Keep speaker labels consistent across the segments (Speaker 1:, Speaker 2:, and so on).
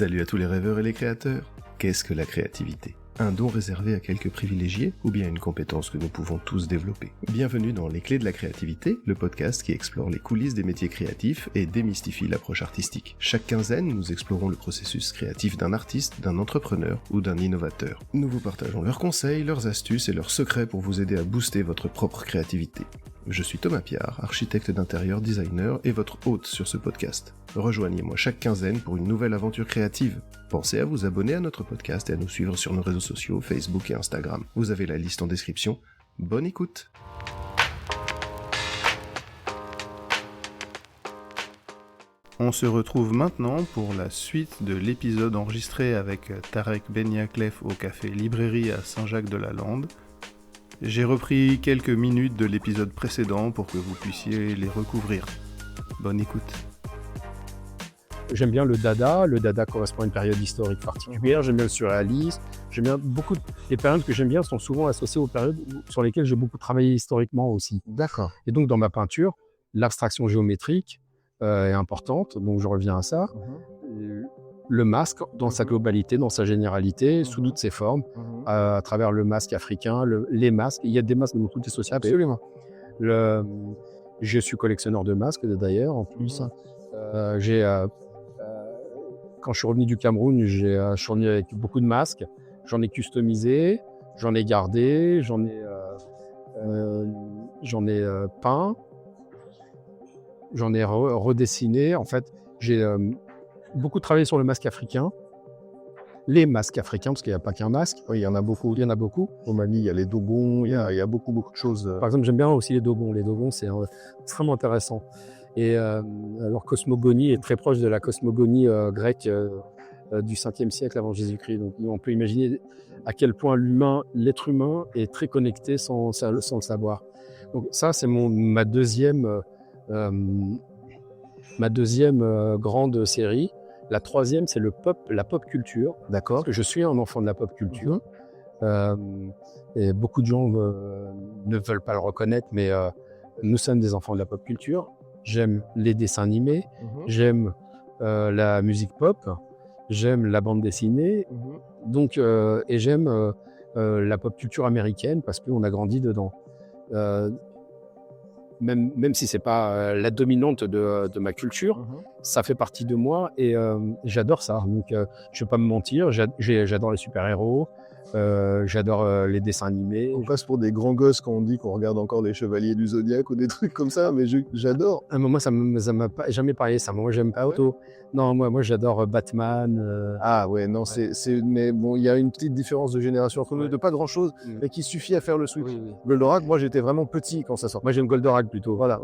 Speaker 1: Salut à tous les rêveurs et les créateurs. Qu'est-ce que la créativité ? Un don réservé à quelques privilégiés ou bien une compétence que nous pouvons tous développer? Bienvenue dans Les Clés de la créativité, le podcast qui explore les coulisses des métiers créatifs et démystifie l'approche artistique. Chaque quinzaine, nous explorons le processus créatif d'un artiste, d'un entrepreneur ou d'un innovateur. Nous vous partageons leurs conseils, leurs astuces et leurs secrets pour vous aider à booster votre propre créativité. Je suis Thomas Piard, architecte d'intérieur, designer et votre hôte sur ce podcast. Rejoignez-moi chaque quinzaine pour une nouvelle aventure créative. Pensez à vous abonner à notre podcast et à nous suivre sur nos réseaux sociaux, Facebook et Instagram. Vous avez la liste en description. Bonne écoute! On se retrouve maintenant pour la suite de l'épisode enregistré avec Tarek Beniaklef au café Librairie à Saint-Jacques-de-la-Lande. J'ai repris quelques minutes de l'épisode précédent pour que vous puissiez les recouvrir. Bonne écoute.
Speaker 2: J'aime bien le dada. Le dada correspond à une période historique particulière. J'aime bien le surréalisme. J'aime bien beaucoup. Les périodes que j'aime bien sont souvent associées aux périodes sur lesquelles j'ai beaucoup travaillé historiquement aussi.
Speaker 3: D'accord.
Speaker 2: Et donc dans ma peinture, l'abstraction géométrique est importante. Donc je reviens à ça. Le masque dans sa globalité, dans sa généralité, sous toutes ses formes, à travers le masque africain, les masques. Il y a des masques dans toutes les sociétés.
Speaker 3: Absolument.
Speaker 2: Je suis collectionneur de masques d'ailleurs, en plus. Quand je suis revenu du Cameroun, je suis revenu avec beaucoup de masques. J'en ai customisé, j'en ai gardé, j'en ai peint, j'en ai redessiné. En fait, j'ai beaucoup travaillé sur le masque africain. Les masques africains, parce qu'il n'y a pas qu'un masque.
Speaker 3: Oui, il y en a beaucoup.
Speaker 2: Il y en a beaucoup.
Speaker 3: Au Mali, il y a les dogons, il y a beaucoup de choses.
Speaker 2: Par exemple, j'aime bien aussi les dogons. Les dogons, c'est extrêmement intéressant. Et leur cosmogonie est très proche de la cosmogonie grecque du 5e siècle avant Jésus-Christ. Donc, on peut imaginer à quel point l'être humain est très connecté sans le savoir. Donc, ça, c'est ma deuxième grande série. La troisième, c'est la pop culture.
Speaker 3: D'accord.
Speaker 2: Parce que je suis un enfant de la pop culture. Et beaucoup de gens ne veulent pas le reconnaître, mais nous sommes des enfants de la pop culture. J'aime les dessins animés, j'aime la musique pop, j'aime la bande dessinée, donc, et j'aime la pop culture américaine parce qu'on a grandi dedans. Même si c'est pas la dominante de ma culture, ça fait partie de moi et j'adore ça. Donc, je vais pas me mentir, j'adore les super-héros, j'adore les dessins animés.
Speaker 3: On passe pour des grands gosses quand on dit qu'on regarde encore des Chevaliers du Zodiaque ou des trucs comme ça, mais j'adore.
Speaker 2: Moi, ça m'a pas jamais parlé ça. Moi, j'aime pas auto. Non, moi, j'adore Batman.
Speaker 3: Ah ouais, non, mais bon, il y a une petite différence de génération entre nous, de pas grand-chose, mais qui suffit à faire le switch.
Speaker 2: Oui.
Speaker 3: Goldorak, moi, j'étais vraiment petit quand ça sort.
Speaker 2: Moi, j'aime Goldorak plutôt.
Speaker 3: Voilà,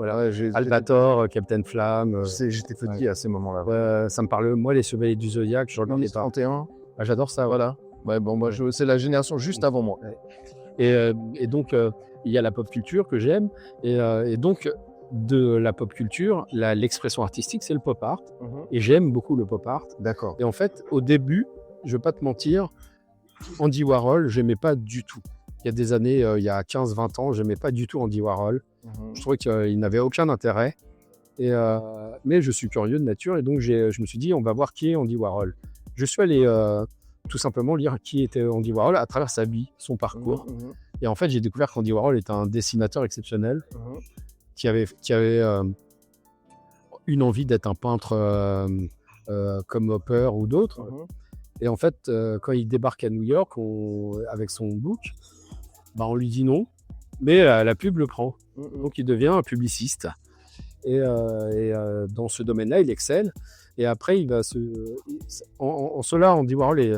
Speaker 2: Albator, Captain Flamme.
Speaker 3: J'étais petit à ces moments-là.
Speaker 2: Ça me parle. Moi, les Chevaliers du Zodiaque, je regardais pas.
Speaker 3: 31.
Speaker 2: Ah, j'adore ça.
Speaker 3: Voilà. Ouais, bon, moi, c'est la génération juste avant moi.
Speaker 2: Et donc, il y a la pop culture que j'aime. Et donc, de la pop culture, l'expression artistique, c'est le pop art. Et j'aime beaucoup le pop art.
Speaker 3: D'accord.
Speaker 2: Et en fait, au début, je ne vais pas te mentir, Andy Warhol, je n'aimais pas du tout. Il y a des années, il y a 15-20 ans, je n'aimais pas du tout Andy Warhol. Je trouvais qu'il n'avait aucun intérêt. Mais je suis curieux de nature. Et donc, je me suis dit, on va voir qui est Andy Warhol. Je suis allé tout simplement lire qui était Andy Warhol à travers sa vie, son parcours. Et en fait, j'ai découvert qu'Andy Warhol était un dessinateur exceptionnel qui avait une envie d'être un peintre comme Hopper ou d'autres. Et en fait, quand il débarque à New York avec son book, on lui dit non, mais la pub le prend. Donc, il devient un publiciste. Et dans ce domaine-là, il excelle. Et après, il va en cela, Andy Warhol est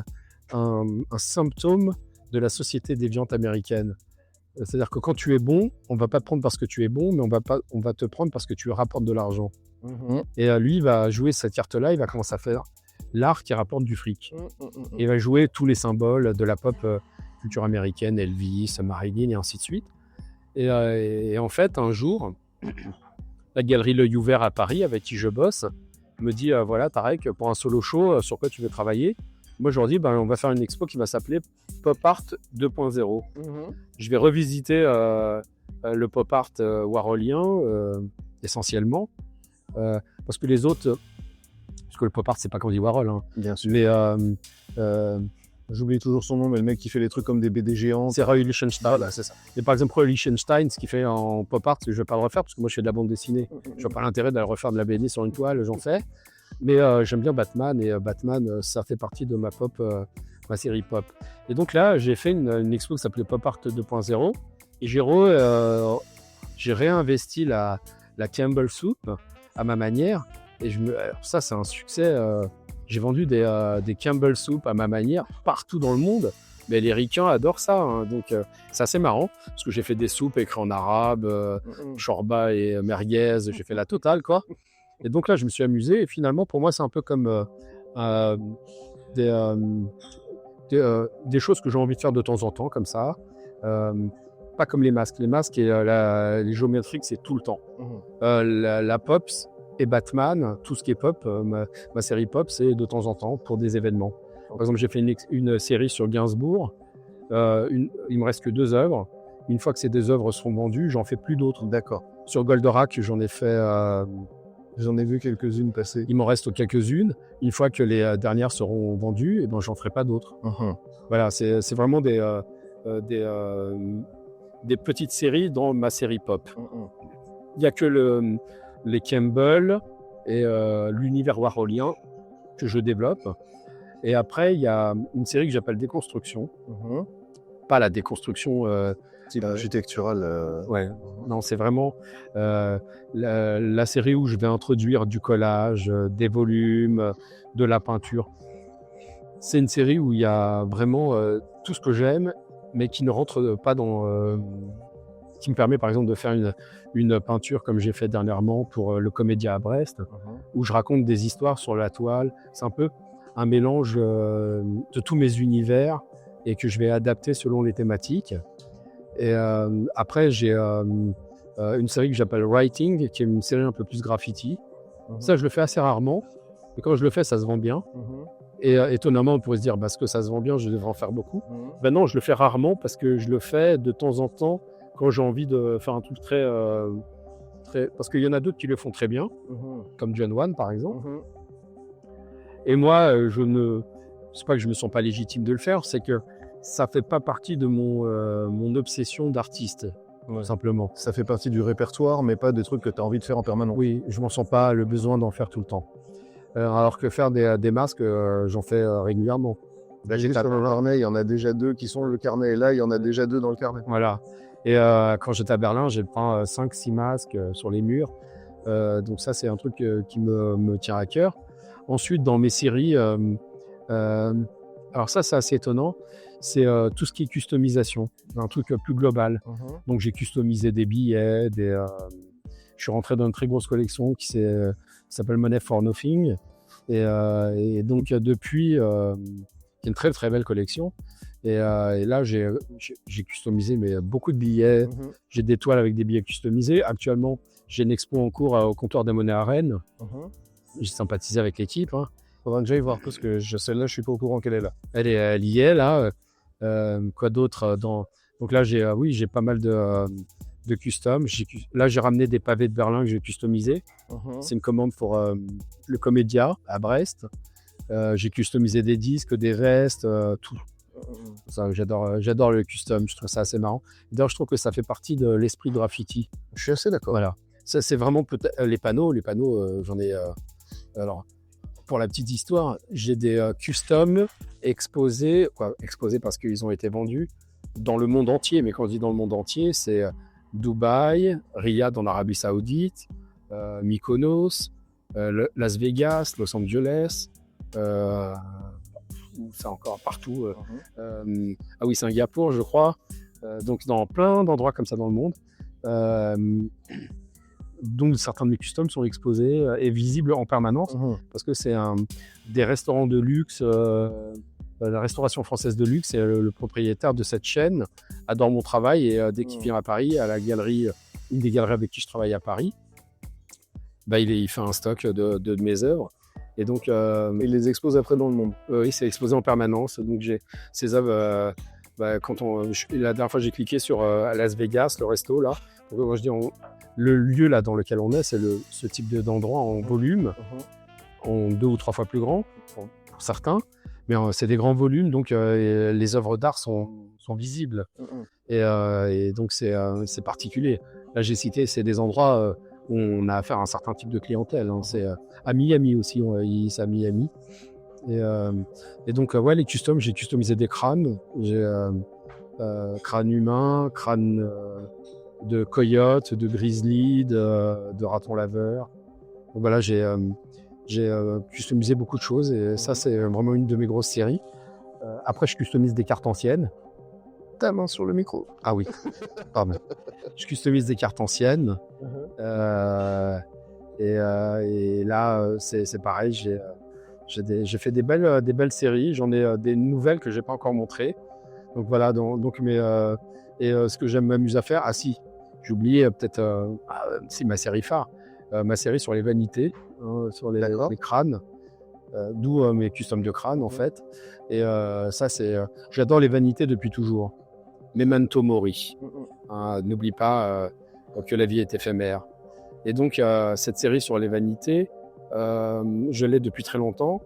Speaker 2: un symptôme de la société déviante américaine. C'est-à-dire que quand tu es bon, on ne va pas te prendre parce que tu es bon, mais on va te prendre parce que tu rapportes de l'argent. Et lui, il va jouer cette carte-là, il va commencer à faire l'art qui rapporte du fric. Et il va jouer tous les symboles de la pop culture américaine, Elvis, Marilyn et ainsi de suite. Et en fait, un jour, la galerie L'Œil Ouvert à Paris, avec qui je bosse, me dit voilà, Tarek, pour un solo show, sur quoi tu veux travailler? Moi, je leur dis on va faire une expo qui va s'appeler Pop Art 2.0. Je vais revisiter le pop art warholien essentiellement, parce que les autres, que le pop art, c'est pas Andy Warhol. Hein.
Speaker 3: Bien sûr.
Speaker 2: Mais
Speaker 3: j'oublie toujours son nom, mais le mec qui fait les trucs comme des BD géants.
Speaker 2: c'est Roy Lichtenstein.
Speaker 3: Voilà, c'est ça.
Speaker 2: Et par exemple, Roy Lichtenstein, ce qu'il fait en pop art, je vais pas le refaire parce que moi, je fais de la bande dessinée. Je vois pas l'intérêt d'aller refaire de la BD sur une toile, j'en fais. Mais j'aime bien Batman, et Batman, ça fait partie de ma pop, ma série pop. Et donc là, j'ai fait une expo qui s'appelait Pop Art 2.0, et j'ai réinvesti la Campbell Soup à ma manière. Et alors ça, c'est un succès. J'ai vendu des Campbell Soup à ma manière partout dans le monde. Mais les ricains adorent ça. Hein. Donc, c'est assez marrant parce que j'ai fait des soupes écrites en arabe, shorba et merguez. J'ai fait la totale, quoi. Et donc là, je me suis amusé. Et finalement, pour moi, c'est un peu comme des choses que j'ai envie de faire de temps en temps, comme ça. Pas comme les masques. Les masques et les géométriques, c'est tout le temps. La Pops et Batman, tout ce qui est pop, ma série pop, c'est de temps en temps pour des événements. Par exemple, j'ai fait une série sur Gainsbourg. Il me reste que 2 œuvres. Une fois que ces 2 œuvres seront vendues, j'en fais plus d'autres.
Speaker 3: D'accord.
Speaker 2: Sur Goldorak, j'en ai fait...
Speaker 3: J'en ai vu quelques-unes passer.
Speaker 2: Il m'en reste quelques-unes. Une fois que les dernières seront vendues, j'en ferai pas d'autres. Voilà, c'est vraiment des petites séries dans ma série pop. Il n'y a que les Campbell et l'univers warholien que je développe. Et après, il y a une série que j'appelle Déconstruction. Pas la déconstruction...
Speaker 3: type architectural.
Speaker 2: Ouais, non, c'est vraiment la série où je vais introduire du collage, des volumes, de la peinture. C'est une série où il y a vraiment tout ce que j'aime, mais qui ne rentre pas dans... qui me permet par exemple de faire une peinture comme j'ai fait dernièrement pour le Comédia à Brest, où je raconte des histoires sur la toile. C'est un peu un mélange de tous mes univers et que je vais adapter selon les thématiques. Et après, j'ai une série que j'appelle Writing, qui est une série un peu plus graffiti. Ça, je le fais assez rarement. Et quand je le fais, ça se vend bien. Et étonnamment, on pourrait se dire, parce que ça se vend bien, je devrais en faire beaucoup. Ben non, je le fais rarement parce que je le fais de temps en temps quand j'ai envie de faire un truc très... Parce qu'il y en a d'autres qui le font très bien, comme John Wan, par exemple. Et moi, c'est pas que je me sens pas légitime de le faire, c'est que ça fait pas partie de mon obsession d'artiste, simplement.
Speaker 3: Ça fait partie du répertoire, mais pas des trucs que tu as envie de faire en permanence.
Speaker 2: Oui, je m'en sens pas le besoin d'en faire tout le temps. Alors que faire des masques, j'en fais régulièrement.
Speaker 3: Là, j'ai sur le carnet, il y en a déjà 2 qui sont le carnet, et là, il y en a déjà 2 dans le carnet.
Speaker 2: Voilà. Et quand j'étais à Berlin, j'ai peint 5-6 masques sur les murs. Donc ça, c'est un truc qui me tient à cœur. Ensuite, dans mes séries, alors ça, c'est assez étonnant, c'est tout ce qui est customisation, un truc plus global. Donc j'ai customisé des billets, je suis rentré dans une très grosse collection qui s'appelle Money for Nothing. Et donc depuis, c'est une très très belle collection. Et là, j'ai customisé beaucoup de billets. J'ai des toiles avec des billets customisés. Actuellement, j'ai une expo en cours au comptoir des monnaies à Rennes. J'ai sympathisé avec l'équipe.
Speaker 3: Faudra que j'aille voir, parce que celle-là, je suis pas au courant qu'elle est là.
Speaker 2: Elle y est, là. Quoi d'autre Donc là, j'ai pas mal de custom. Là, j'ai ramené des pavés de Berlin que j'ai customisés. C'est une commande pour le Comédia à Brest. J'ai customisé des disques, des vestes, tout. Ça, j'adore le custom, je trouve ça assez marrant. D'ailleurs, je trouve que ça fait partie de l'esprit graffiti.
Speaker 3: Je suis assez d'accord.
Speaker 2: Voilà. Ça, c'est vraiment peut-être les panneaux, j'en ai... alors, pour la petite histoire, j'ai des customs exposés parce qu'ils ont été vendus dans le monde entier. Mais quand je dis dans le monde entier, c'est Dubaï, Riyad en Arabie Saoudite, Mykonos, Las Vegas, Los Angeles, c'est encore partout. Ah oui, Singapour, je crois. Donc dans plein d'endroits comme ça dans le monde. Donc certains de mes customs sont exposés et visibles en permanence parce que c'est des restaurants de luxe. La restauration française de luxe, et le propriétaire de cette chaîne adore mon travail, et dès qu'il vient à Paris, à la galerie, une des galeries avec qui je travaille à Paris, il fait un stock de mes œuvres. Et donc,
Speaker 3: il les expose après dans le monde.
Speaker 2: Oui, c'est exposé en permanence. Donc j'ai ces œuvres. La dernière fois, j'ai cliqué sur Las Vegas, le resto là. Donc, moi, je dis le lieu là dans lequel on est, c'est ce type d'endroit en volume. en 2 ou 3 fois plus grand pour certains, mais c'est des grands volumes, donc les œuvres d'art sont visibles. Et donc c'est particulier. Là, j'ai cité, c'est des endroits où on a affaire à un certain type de clientèle. Hein. C'est à Miami aussi, c'est à Miami. Et donc, ouais, les customs, j'ai customisé des crânes. J'ai crâne humain, crâne de coyote, de grizzly, de raton laveur. Donc voilà, j'ai customisé beaucoup de choses et ça, c'est vraiment une de mes grosses séries. Après, je customise des cartes anciennes.
Speaker 3: Ta main sur le micro.
Speaker 2: Ah oui, pardon. Je customise des cartes anciennes. Et là, c'est pareil, j'ai fait des belles séries. J'en ai des nouvelles que je n'ai pas encore montrées. Donc voilà, ce que j'aime m'amuser à faire. Ah si, j'ai oublié peut-être ma série phare. Ma série sur les vanités, sur les crânes. D'où mes customs de crâne en fait. Et ça, j'adore les vanités depuis toujours. Memento mori. N'oublie pas que la vie est éphémère. Et donc, cette série sur les vanités, je l'ai depuis très longtemps.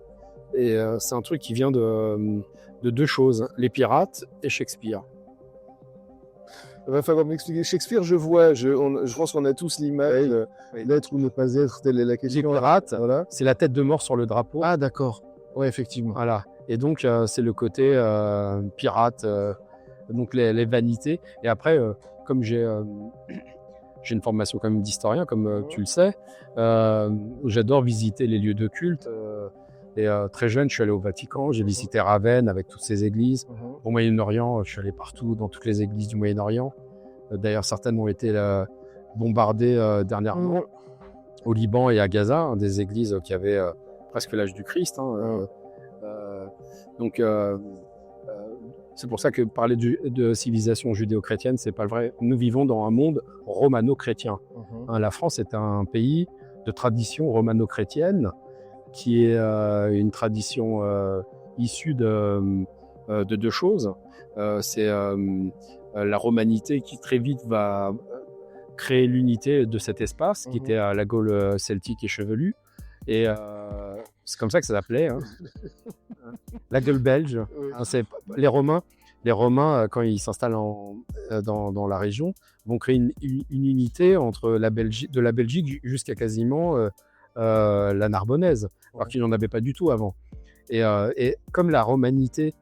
Speaker 2: Et c'est un truc qui vient de 2 choses, les pirates et Shakespeare.
Speaker 3: Il va falloir m'expliquer. Shakespeare, je pense qu'on a tous l'image d'être ou ne pas être, telle est la question.
Speaker 2: Les pirates,
Speaker 3: voilà.
Speaker 2: C'est la tête de mort sur le drapeau.
Speaker 3: Ah d'accord, oui effectivement.
Speaker 2: Voilà. Et donc, c'est le côté pirate, donc les vanités. Et après, comme j'ai une formation quand même d'historien, comme tu le sais, j'adore visiter les lieux de culte. Et très jeune, je suis allé au Vatican, j'ai visité Ravenne avec toutes ses églises. Au Moyen-Orient, je suis allé partout, dans toutes les églises du Moyen-Orient. D'ailleurs, certaines ont été bombardées dernièrement au Liban et à Gaza, des églises qui avaient presque l'âge du Christ. Donc, c'est pour ça que parler de civilisation judéo-chrétienne, c'est pas le vrai. Nous vivons dans un monde romano-chrétien. La France est un pays de tradition romano-chrétienne, qui est une tradition issue de 2 choses. C'est la romanité qui très vite va créer l'unité de cet espace, qui était à la Gaule celtique et chevelue. Et c'est comme ça que ça s'appelait, hein. La Gaule belge. C'est les Romains, quand ils s'installent dans la région, vont créer une unité entre de la Belgique jusqu'à quasiment la Narbonnaise, alors qu'il n'y en avait pas du tout avant. Et comme la romanité,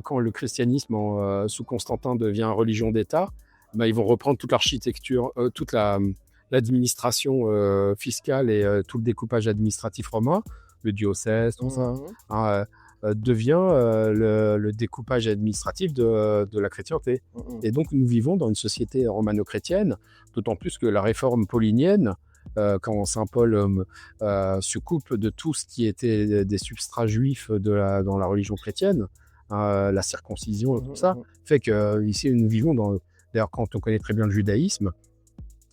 Speaker 2: quand le christianisme sous Constantin devient religion d'État, ils vont reprendre toute l'architecture, toute l'administration fiscale et tout le découpage administratif romain, le diocèse, tout ça, devient le découpage administratif de la chrétienté. Et donc nous vivons dans une société romano-chrétienne, d'autant plus que la réforme paulinienne, quand saint Paul se coupe de tout ce qui était des substrats juifs dans la religion chrétienne, la circoncision et tout ça, fait que ici nous vivons d'ailleurs quand on connaît très bien le judaïsme,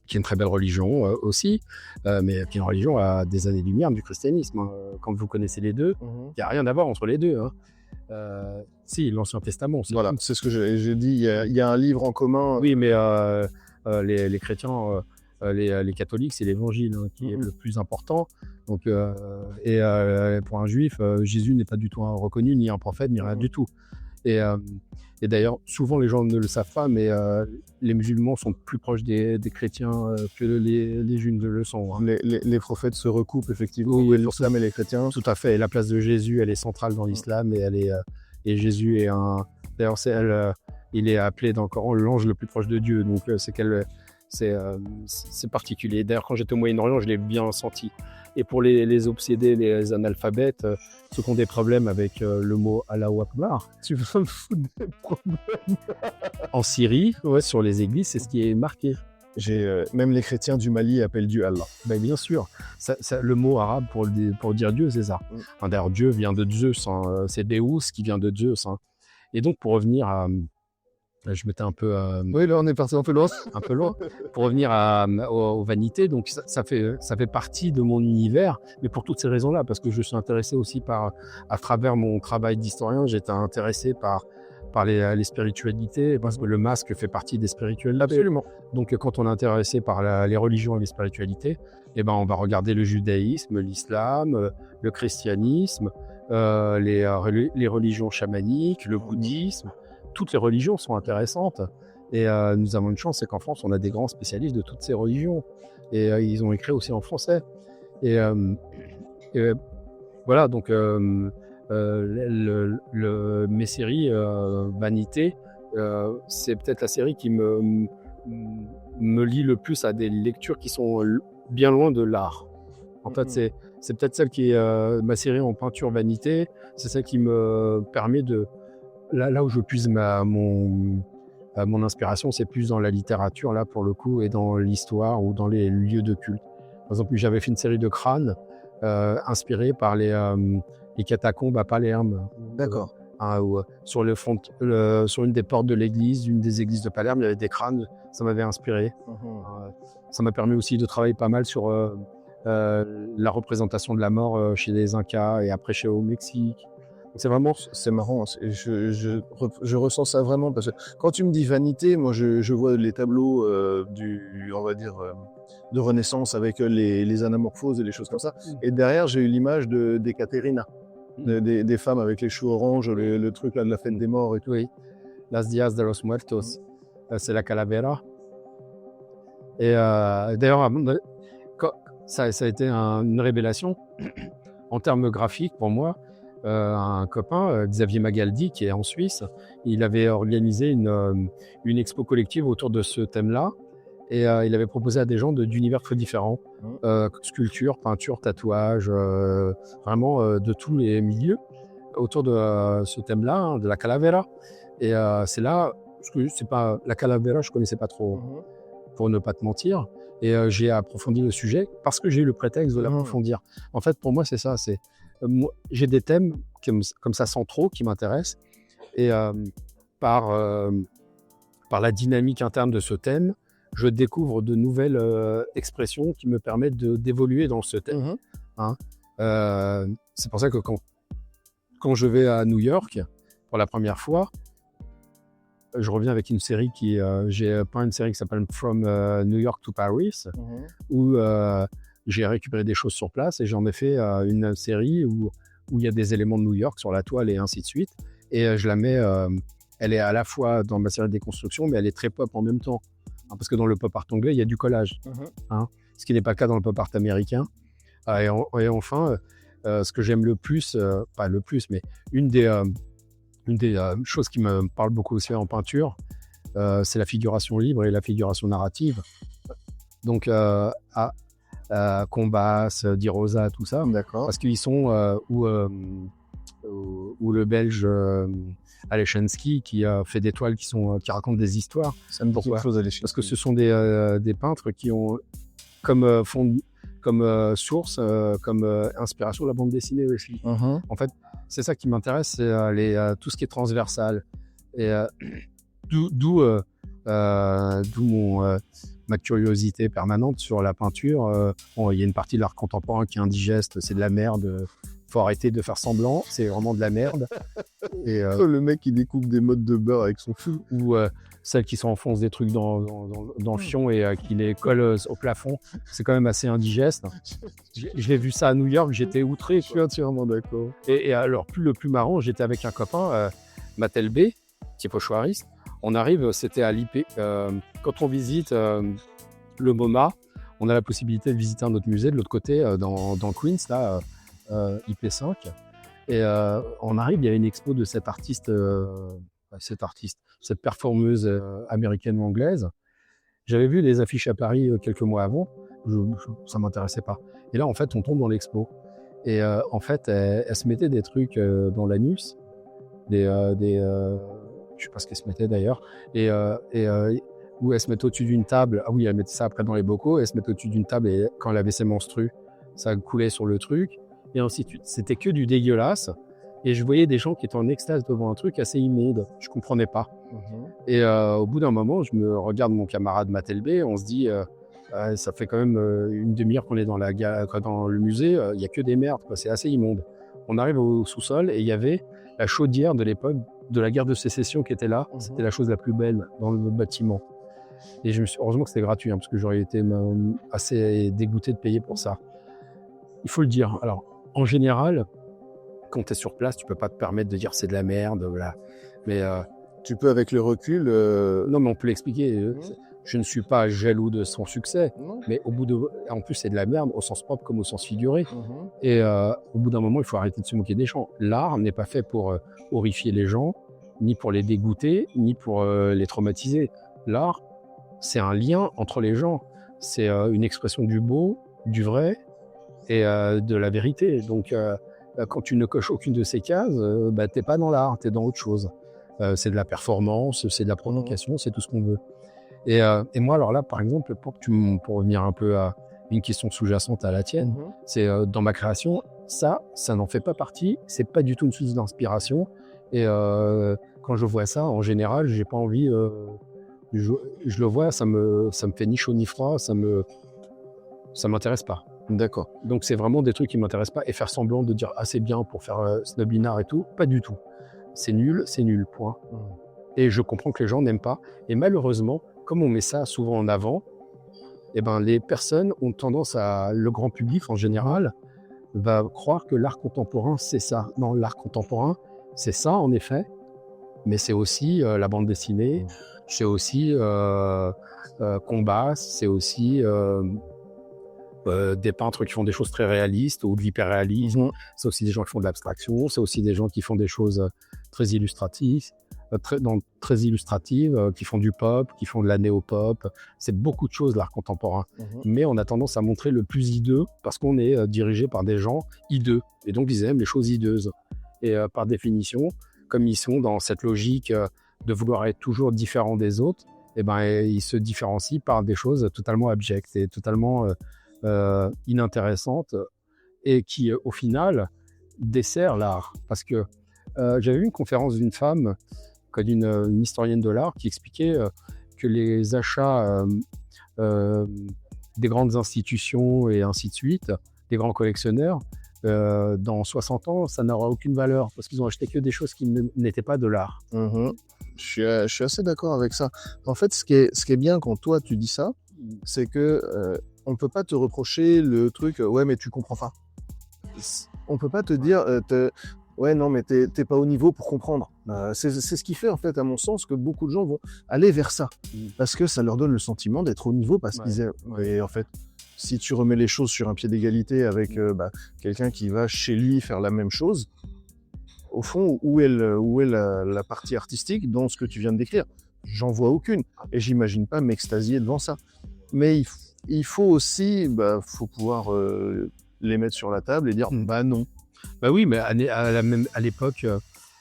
Speaker 2: qui est une très belle religion aussi, mais qui est une religion à des années-lumière du christianisme. Quand vous connaissez les deux, il n'y a rien à voir entre les deux. Si, l'Ancien Testament.
Speaker 3: Voilà, c'est ce que j'ai dit, il y a un livre en commun.
Speaker 2: Oui, mais les chrétiens, les catholiques, c'est l'Évangile qui est le plus important. Donc, pour un juif, Jésus n'est pas du tout reconnu, ni un prophète, ni rien du tout. Et d'ailleurs, souvent les gens ne le savent pas, mais les musulmans sont plus proches des chrétiens que les juifs ne le sont.
Speaker 3: Les prophètes se recoupent effectivement, oui, l'islam et les chrétiens.
Speaker 2: Tout à fait. Et la place de Jésus, elle est centrale dans l'islam et Jésus est d'ailleurs, il est appelé dans le Coran l'ange le plus proche de Dieu. Donc c'est particulier. D'ailleurs, quand j'étais au Moyen-Orient, je l'ai bien senti. Et pour les obsédés, les analphabètes, ceux qui ont des problèmes avec le mot Allahu Akbar, tu veux me foutre des problèmes. En Syrie, sur les églises, c'est ce qui est marqué.
Speaker 3: Même les chrétiens du Mali appellent Dieu Allah.
Speaker 2: Ben, bien sûr. Le mot arabe pour dire Dieu, c'est ça. D'ailleurs, Dieu vient de Zeus. C'est Deus qui vient de Zeus. Et donc, pour revenir à... Je m'étais un peu...
Speaker 3: Oui, là, on est parti un peu loin.
Speaker 2: Un peu loin. Pour revenir aux vanités, donc ça fait partie de mon univers, mais pour toutes ces raisons-là, parce que je suis intéressé aussi à travers mon travail d'historien, j'étais intéressé par par les spiritualités, parce que le masque fait partie des spiritualités.
Speaker 3: Absolument.
Speaker 2: Donc, quand on est intéressé par les religions et les spiritualités, eh ben, on va regarder le judaïsme, l'islam, le christianisme, les religions chamaniques, le bouddhisme. Toutes les religions sont intéressantes. Et nous avons une chance, c'est qu'en France, on a des grands spécialistes de toutes ces religions. Et ils ont écrit aussi en français. Et voilà, donc mes séries Vanité, c'est peut-être la série qui me lie le plus à des lectures qui sont bien loin de l'art. En fait, c'est peut-être celle qui est ma série en peinture Vanité, c'est celle qui me permet de... Là où je puise mon inspiration, c'est plus dans la littérature, là, pour le coup, et dans l'histoire ou dans les lieux de culte. Par exemple, j'avais fait une série de crânes inspirés par les catacombes à Palerme.
Speaker 3: D'accord.
Speaker 2: Sur une des portes de l'église, une des églises de Palerme, il y avait des crânes, ça m'avait inspiré. Ça m'a permis aussi de travailler pas mal sur la représentation de la mort chez les Incas et après au Mexique. C'est vraiment...
Speaker 3: C'est marrant, je ressens ça vraiment, parce que quand tu me dis vanité, moi je vois les tableaux on va dire, de Renaissance avec les anamorphoses et les choses comme ça, et derrière j'ai eu l'image des Caterina, des femmes avec les cheveux orange, le truc là de la fête des morts et tout.
Speaker 2: Oui, Las Días de los Muertos, c'est la calavera. Et d'ailleurs, ça a été une révélation en termes graphiques pour moi. Un copain, Xavier Magaldi, qui est en Suisse, il avait organisé une expo collective autour de ce thème-là, et il avait proposé à des gens d'univers très différents, sculpture, peinture, tatouage, vraiment de tous les milieux, autour de ce thème-là, de la calavera. Et c'est là, parce que c'est pas la calavera, je connaissais pas trop, pour ne pas te mentir, et j'ai approfondi le sujet parce que j'ai eu le prétexte de l'approfondir. En fait, pour moi, c'est ça, j'ai des thèmes comme ça centraux qui m'intéressent, et par la dynamique interne de ce thème, je découvre de nouvelles expressions qui me permettent d'évoluer dans ce thème. C'est pour ça que quand je vais à New York pour la première fois, je reviens avec une série j'ai peint une série qui s'appelle From New York to Paris, où j'ai récupéré des choses sur place et j'en ai fait une série où il y a des éléments de New York sur la toile et ainsi de suite. Et je la mets, elle est à la fois dans ma série de déconstruction, mais elle est très pop en même temps. Parce que dans le pop art anglais, il y a du collage. Ce qui n'est pas le cas dans le pop art américain. Et enfin, ce que j'aime le plus, pas le plus, mais une des choses qui me parle beaucoup aussi en peinture, c'est la figuration libre et la figuration narrative. Donc, Combas, Di Rosa, tout ça.
Speaker 3: D'accord.
Speaker 2: Parce qu'ils sont ou le Belge Aleschensky qui fait des toiles qui racontent des histoires.
Speaker 3: Ça me dit quelque chose, Aleschensky.
Speaker 2: Parce que ce sont des peintres qui ont comme source, comme inspiration la bande dessinée aussi. En fait, c'est ça qui m'intéresse, c'est tout ce qui est transversal. Et d'où ma curiosité permanente sur la peinture. Il y a une partie de l'art contemporain qui est indigeste, c'est de la merde. Faut arrêter de faire semblant, c'est vraiment de la merde. Et,
Speaker 3: le mec qui découpe des mottes de beurre avec son feu.
Speaker 2: Ou celles qui s'enfoncent des trucs dans le fion et qui les collent au plafond, c'est quand même assez indigeste. J'ai vu ça à New York, j'étais outré.
Speaker 3: Je suis entièrement d'accord.
Speaker 2: Et alors, le plus marrant, j'étais avec un copain, Matel B, qui est pochoiriste. On arrive, c'était à l'IP. Quand on visite le MoMA, on a la possibilité de visiter un autre musée de l'autre côté, dans Queens, là, IP5. Et on arrive, il y a une expo de cette performeuse américaine ou anglaise. J'avais vu les affiches à Paris quelques mois avant, ça ne m'intéressait pas. Et là, en fait, on tombe dans l'expo. Et en fait, elle se mettait des trucs dans l'anus, je sais pas ce qu'elle se mettait d'ailleurs, et où elle se mettait au-dessus d'une table. Ah oui, elle mettait ça après dans les bocaux, elle se mettait au-dessus d'une table et quand elle avait ses menstrues, ça coulait sur le truc, et ainsi de suite. C'était que du dégueulasse. Et je voyais des gens qui étaient en extase devant un truc assez immonde. Je comprenais pas. Et au bout d'un moment, je me regarde mon camarade Matelbé, on se dit, ça fait quand même une demi-heure qu'on est dans le musée, il y a que des merdes, quoi. C'est assez immonde. On arrive au sous-sol et il y avait la chaudière de l'époque de la guerre de sécession qui était là, c'était la chose la plus belle dans le bâtiment. Et heureusement que c'était gratuit, parce que j'aurais été assez dégoûté de payer pour ça. Il faut le dire. Alors, en général, quand tu es sur place, tu peux pas te permettre de dire c'est de la merde, voilà. Mais
Speaker 3: tu peux avec le recul.
Speaker 2: Non, mais on peut l'expliquer. Je ne suis pas jaloux de son succès, mais en plus c'est de la merde au sens propre comme au sens figuré. Et au bout d'un moment, il faut arrêter de se moquer des gens. L'art n'est pas fait pour horrifier les gens, ni pour les dégoûter, ni pour les traumatiser. L'art, c'est un lien entre les gens. C'est une expression du beau, du vrai et de la vérité. Donc, quand tu ne coches aucune de ces cases, t'es pas dans l'art, t'es dans autre chose. C'est de la performance, c'est de la provocation, c'est tout ce qu'on veut. Et moi, alors là, par exemple, pour revenir un peu à une question sous-jacente à la tienne, c'est dans ma création, ça n'en fait pas partie. C'est pas du tout une source d'inspiration. Et quand je vois ça, en général, j'ai pas envie. Je le vois, ça me fait ni chaud ni froid. Ça m'intéresse pas.
Speaker 3: D'accord.
Speaker 2: Donc c'est vraiment des trucs qui m'intéressent pas. Et faire semblant de dire c'est bien pour faire snobinard et tout, pas du tout. C'est nul, point. Et je comprends que les gens n'aiment pas. Et malheureusement, comme on met ça souvent en avant, les personnes ont tendance le grand public en général, va croire que l'art contemporain, c'est ça. Non, l'art contemporain, c'est ça en effet, mais c'est aussi la bande dessinée, c'est aussi Combas, c'est aussi des peintres qui font des choses très réalistes ou de l'hyperréalisme, c'est aussi des gens qui font de l'abstraction, c'est aussi des gens qui font des choses très illustratives, qui font du pop, qui font de la néo-pop. C'est beaucoup de choses, l'art contemporain. Mais on a tendance à montrer le plus hideux parce qu'on est dirigé par des gens hideux. Et donc, ils aiment les choses hideuses. Et par définition, comme ils sont dans cette logique de vouloir être toujours différents des autres, ils se différencient par des choses totalement abjectes et totalement inintéressantes et qui, au final, desserrent l'art. Parce que j'avais vu une conférence d'une femme, d'une historienne de l'art, qui expliquait que les achats des grandes institutions et ainsi de suite, des grands collectionneurs, dans 60 ans, ça n'aura aucune valeur parce qu'ils ont acheté que des choses qui n'étaient pas de l'art.
Speaker 3: Je suis assez d'accord avec ça. En fait, ce qui est bien quand toi tu dis ça, c'est que on peut pas te reprocher le truc ouais mais tu comprends pas. On peut pas te dire ouais non mais t'es pas au niveau pour comprendre. C'est ce qui fait en fait à mon sens que beaucoup de gens vont aller vers ça parce que ça leur donne le sentiment d'être au niveau parce qu'ils et en fait si tu remets les choses sur un pied d'égalité avec quelqu'un qui va chez lui faire la même chose, au fond, où est la partie artistique dans ce que tu viens de décrire? J'en vois aucune. Et j'imagine pas m'extasier devant ça. Mais il faut aussi, faut pouvoir les mettre sur la table et dire, non.
Speaker 2: Bah oui, mais à l'époque,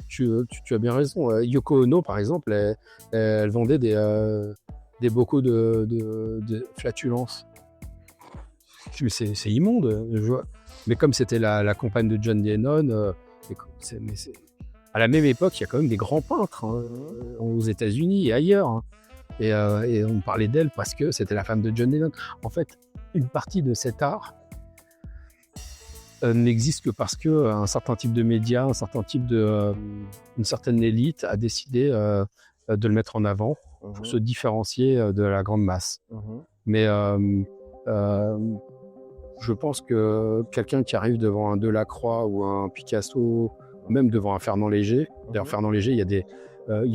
Speaker 2: tu as bien raison. Yoko Ono, par exemple, elle vendait des bocaux de flatulence. C'est immonde. Mais comme c'était la compagne de John Lennon, à la même époque, il y a quand même des grands peintres aux États-Unis et ailleurs. Et on parlait d'elle parce que c'était la femme de John Lennon. En fait, une partie de cet art n'existe que parce qu'un certain type de médias, une certaine élite a décidé de le mettre en avant pour se différencier de la grande masse. Mais je pense que quelqu'un qui arrive devant un Delacroix ou un Picasso, même devant un Fernand Léger, d'ailleurs Fernand Léger, il y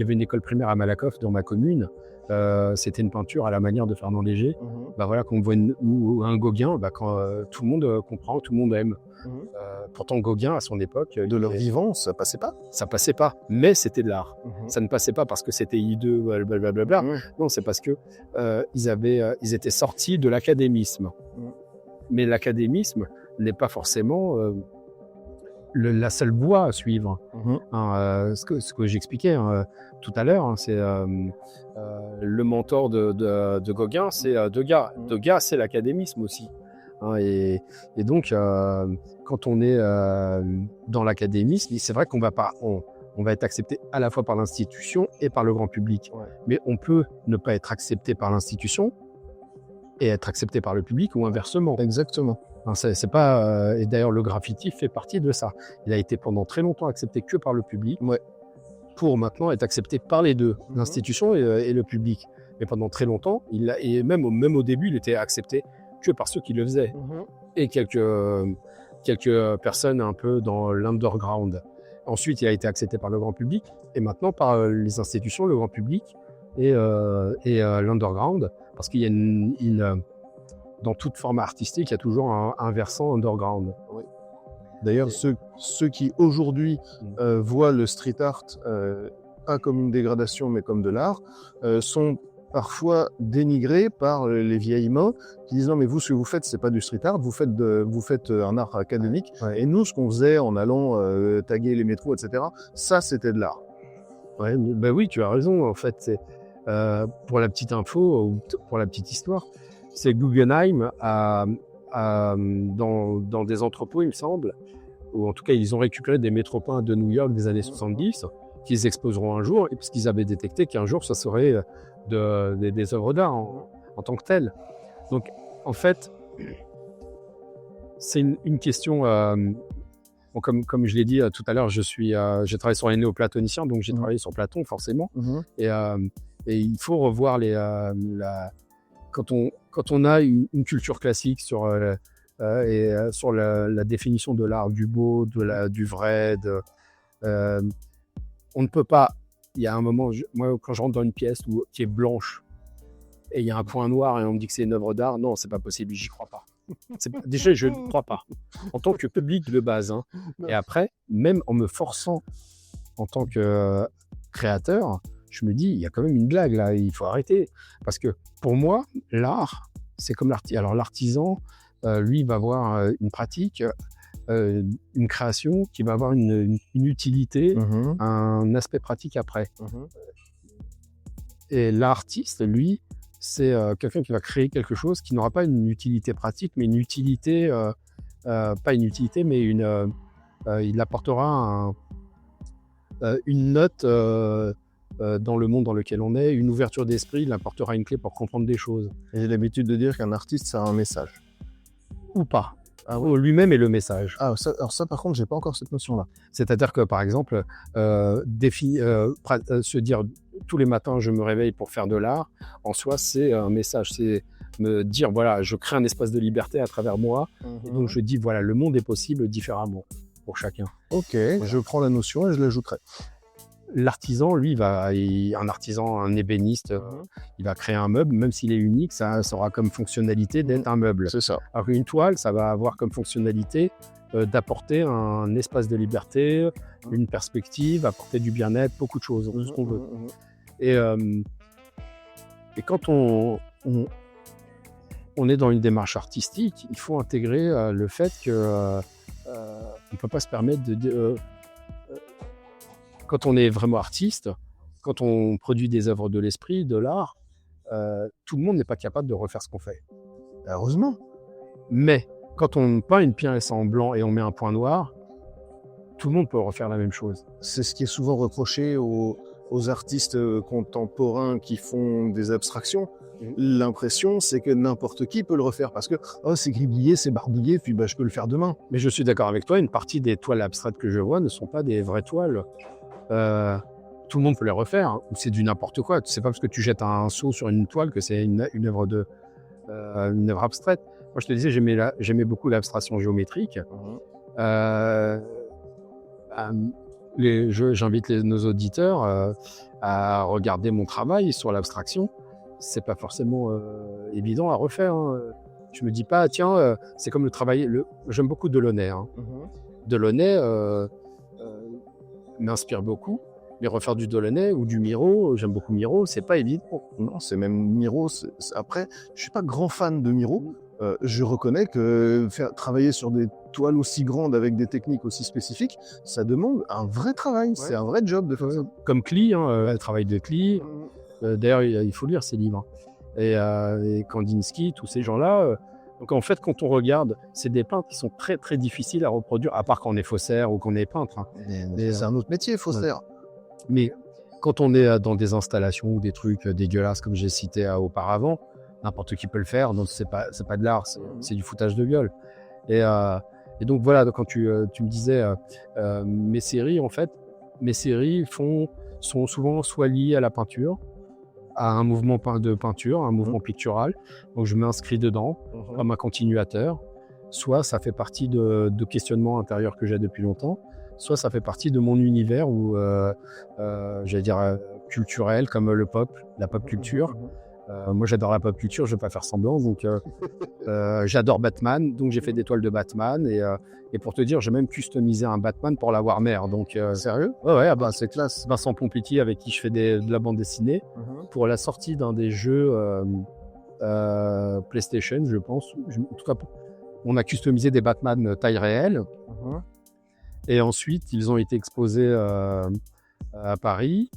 Speaker 2: avait une école primaire à Malakoff dans ma commune, c'était une peinture à la manière de Fernand Léger. Voilà, quand on voit ou un Gauguin, quand tout le monde comprend, tout le monde aime. Pourtant Gauguin à son époque,
Speaker 3: de leur vivant, ça passait pas.
Speaker 2: Ça passait pas, mais c'était de l'art. Ça ne passait pas parce que c'était hideux, blablabla. Non, c'est parce que ils étaient sortis de l'académisme. Mais l'académisme n'est pas forcément la seule voie à suivre. Ce que j'expliquais tout à l'heure, c'est le mentor de Gauguin, c'est Degas. Degas, c'est l'académisme aussi. Et donc, quand on est dans l'académisme, c'est vrai qu'on va être accepté à la fois par l'institution et par le grand public. Mais on peut ne pas être accepté par l'institution et être accepté par le public ou inversement.
Speaker 3: Exactement.
Speaker 2: C'est pas, et d'ailleurs, le graffiti fait partie de ça. Il a été pendant très longtemps accepté que par le public pour maintenant être accepté par les deux, l'institution et le public. Mais pendant très longtemps, et même au début, il était accepté que par ceux qui le faisaient. Et quelques personnes un peu dans l'underground. Ensuite, il a été accepté par le grand public et maintenant par les institutions, le grand public et l'underground. Parce qu'il y a dans toute forme artistique, il y a toujours un versant underground.
Speaker 3: Oui. D'ailleurs, ceux qui aujourd'hui voient le street art pas comme une dégradation mais comme de l'art sont parfois dénigrés par les vieilles mains qui disent non mais vous ce que vous faites c'est pas du street art, vous faites un art académique et nous ce qu'on faisait en allant taguer les métros etc. ça c'était de l'art.
Speaker 2: Ouais, bah oui tu as raison en fait c'est pour la petite info ou pour la petite histoire c'est Guggenheim dans des entrepôts il me semble ou en tout cas ils ont récupéré des métro-peints de New York des années 70 qu'ils exposeront un jour et parce qu'ils avaient détecté qu'un jour ça serait des œuvres d'art en tant que telles. Donc, en fait, c'est une question. Bon, comme je l'ai dit tout à l'heure, j'ai travaillé sur les néoplatoniciens, donc j'ai travaillé sur Platon forcément. Et il faut revoir quand on a une culture classique sur la définition de l'art, du beau, du vrai, on ne peut pas. Il y a un moment, moi, quand je rentre dans une pièce qui est blanche et il y a un point noir et on me dit que c'est une œuvre d'art, non, c'est pas possible, j'y crois pas. Déjà, je ne crois pas. En tant que public de base. Hein. Et après, même en me forçant en tant que créateur, je me dis, il y a quand même une blague là, il faut arrêter. Parce que pour moi, l'art, c'est comme l'artisan. Alors l'artisan, lui, va avoir une pratique, une création qui va avoir une utilité, un aspect pratique après. Et l'artiste, lui, c'est quelqu'un qui va créer quelque chose qui n'aura pas une utilité pratique, mais une utilité, pas une utilité, mais il apportera une note dans le monde dans lequel on est, une ouverture d'esprit, il apportera une clé pour comprendre des choses.
Speaker 3: Et j'ai l'habitude de dire qu'un artiste, ça a un message.
Speaker 2: Ou pas.
Speaker 3: Ah oui.
Speaker 2: Lui-même est le message.
Speaker 3: Alors ça, par contre, j'ai pas encore cette notion-là.
Speaker 2: C'est-à-dire que, par exemple, se dire tous les matins, je me réveille pour faire de l'art, en soi, c'est un message. C'est me dire, voilà, je crée un espace de liberté à travers moi. Et donc, je dis, voilà, le monde est possible différemment pour chacun.
Speaker 3: Ok, voilà. Je prends la notion et je l'ajouterai.
Speaker 2: L'artisan, lui, un ébéniste, il va créer un meuble, même s'il est unique, ça aura comme fonctionnalité d'être un meuble.
Speaker 3: C'est ça.
Speaker 2: Alors qu'une toile, ça va avoir comme fonctionnalité d'apporter un espace de liberté, une perspective, apporter du bien-être, beaucoup de choses, tout ce qu'on veut. Et quand on est dans une démarche artistique, il faut intégrer le fait qu'on ne peut pas se permettre de... Quand on est vraiment artiste, quand on produit des œuvres de l'esprit, de l'art, tout le monde n'est pas capable de refaire ce qu'on fait.
Speaker 3: Heureusement.
Speaker 2: Mais quand on peint une pièce en blanc et on met un point noir, tout le monde peut refaire la même chose.
Speaker 3: C'est ce qui est souvent reproché aux artistes contemporains qui font des abstractions. L'impression, c'est que n'importe qui peut le refaire parce que c'est gribouillé, c'est barbouillé, puis je peux le faire demain.
Speaker 2: Mais je suis d'accord avec toi, une partie des toiles abstraites que je vois ne sont pas des vraies toiles. Tout le monde peut les refaire, hein, ou c'est du n'importe quoi. C'est pas parce que tu jettes un seau sur une toile que c'est une œuvre une œuvre abstraite. Moi, je te disais, j'aimais beaucoup l'abstraction géométrique. J'invite nos auditeurs à regarder mon travail sur l'abstraction. C'est pas forcément évident à refaire. Hein. Je me dis pas, tiens, c'est comme le travail. J'aime beaucoup Delaunay. Hein. Delaunay m'inspire beaucoup. Mais refaire du Delaunay ou du Miro, j'aime beaucoup Miro, c'est pas évident.
Speaker 3: Non, c'est même Miro. Après, je suis pas grand fan de Miro. Je reconnais que travailler sur des toiles aussi grandes avec des techniques aussi spécifiques, ça demande un vrai travail. Ouais. C'est un vrai job de faire ça.
Speaker 2: Comme Klee, elle travaille de Klee. D'ailleurs, il faut lire ses livres. Et Kandinsky, tous ces gens-là. Donc en fait, quand on regarde, c'est des peintres qui sont très très difficiles à reproduire, à part quand on est faussaire ou qu'on est peintre. Hein.
Speaker 3: C'est un autre métier, faussaire.
Speaker 2: Ouais. Mais quand on est dans des installations ou des trucs dégueulasses, comme j'ai cité auparavant, n'importe qui peut le faire. Donc c'est pas de l'art, c'est du foutage de gueule. Et donc voilà, quand tu me disais mes séries font sont souvent soit liées à la peinture, à un mouvement de peinture, un mouvement pictural. Donc je m'inscris dedans comme un continuateur. Soit ça fait partie de questionnements intérieurs que j'ai depuis longtemps, soit ça fait partie de mon univers où, j'allais dire, culturel, comme le pop, la pop culture. Moi, j'adore la pop culture, je ne vais pas faire semblant. Donc, j'adore Batman, donc j'ai fait des toiles de Batman. Et pour te dire, j'ai même customisé un Batman pour la Warner. Donc,
Speaker 3: Sérieux?
Speaker 2: ouais,
Speaker 3: C'est classe.
Speaker 2: Vincent Pompiti, avec qui je fais de la bande dessinée, pour la sortie d'un des jeux PlayStation, je pense. En tout cas, on a customisé des Batman taille réelle. Et ensuite, ils ont été exposés à Paris.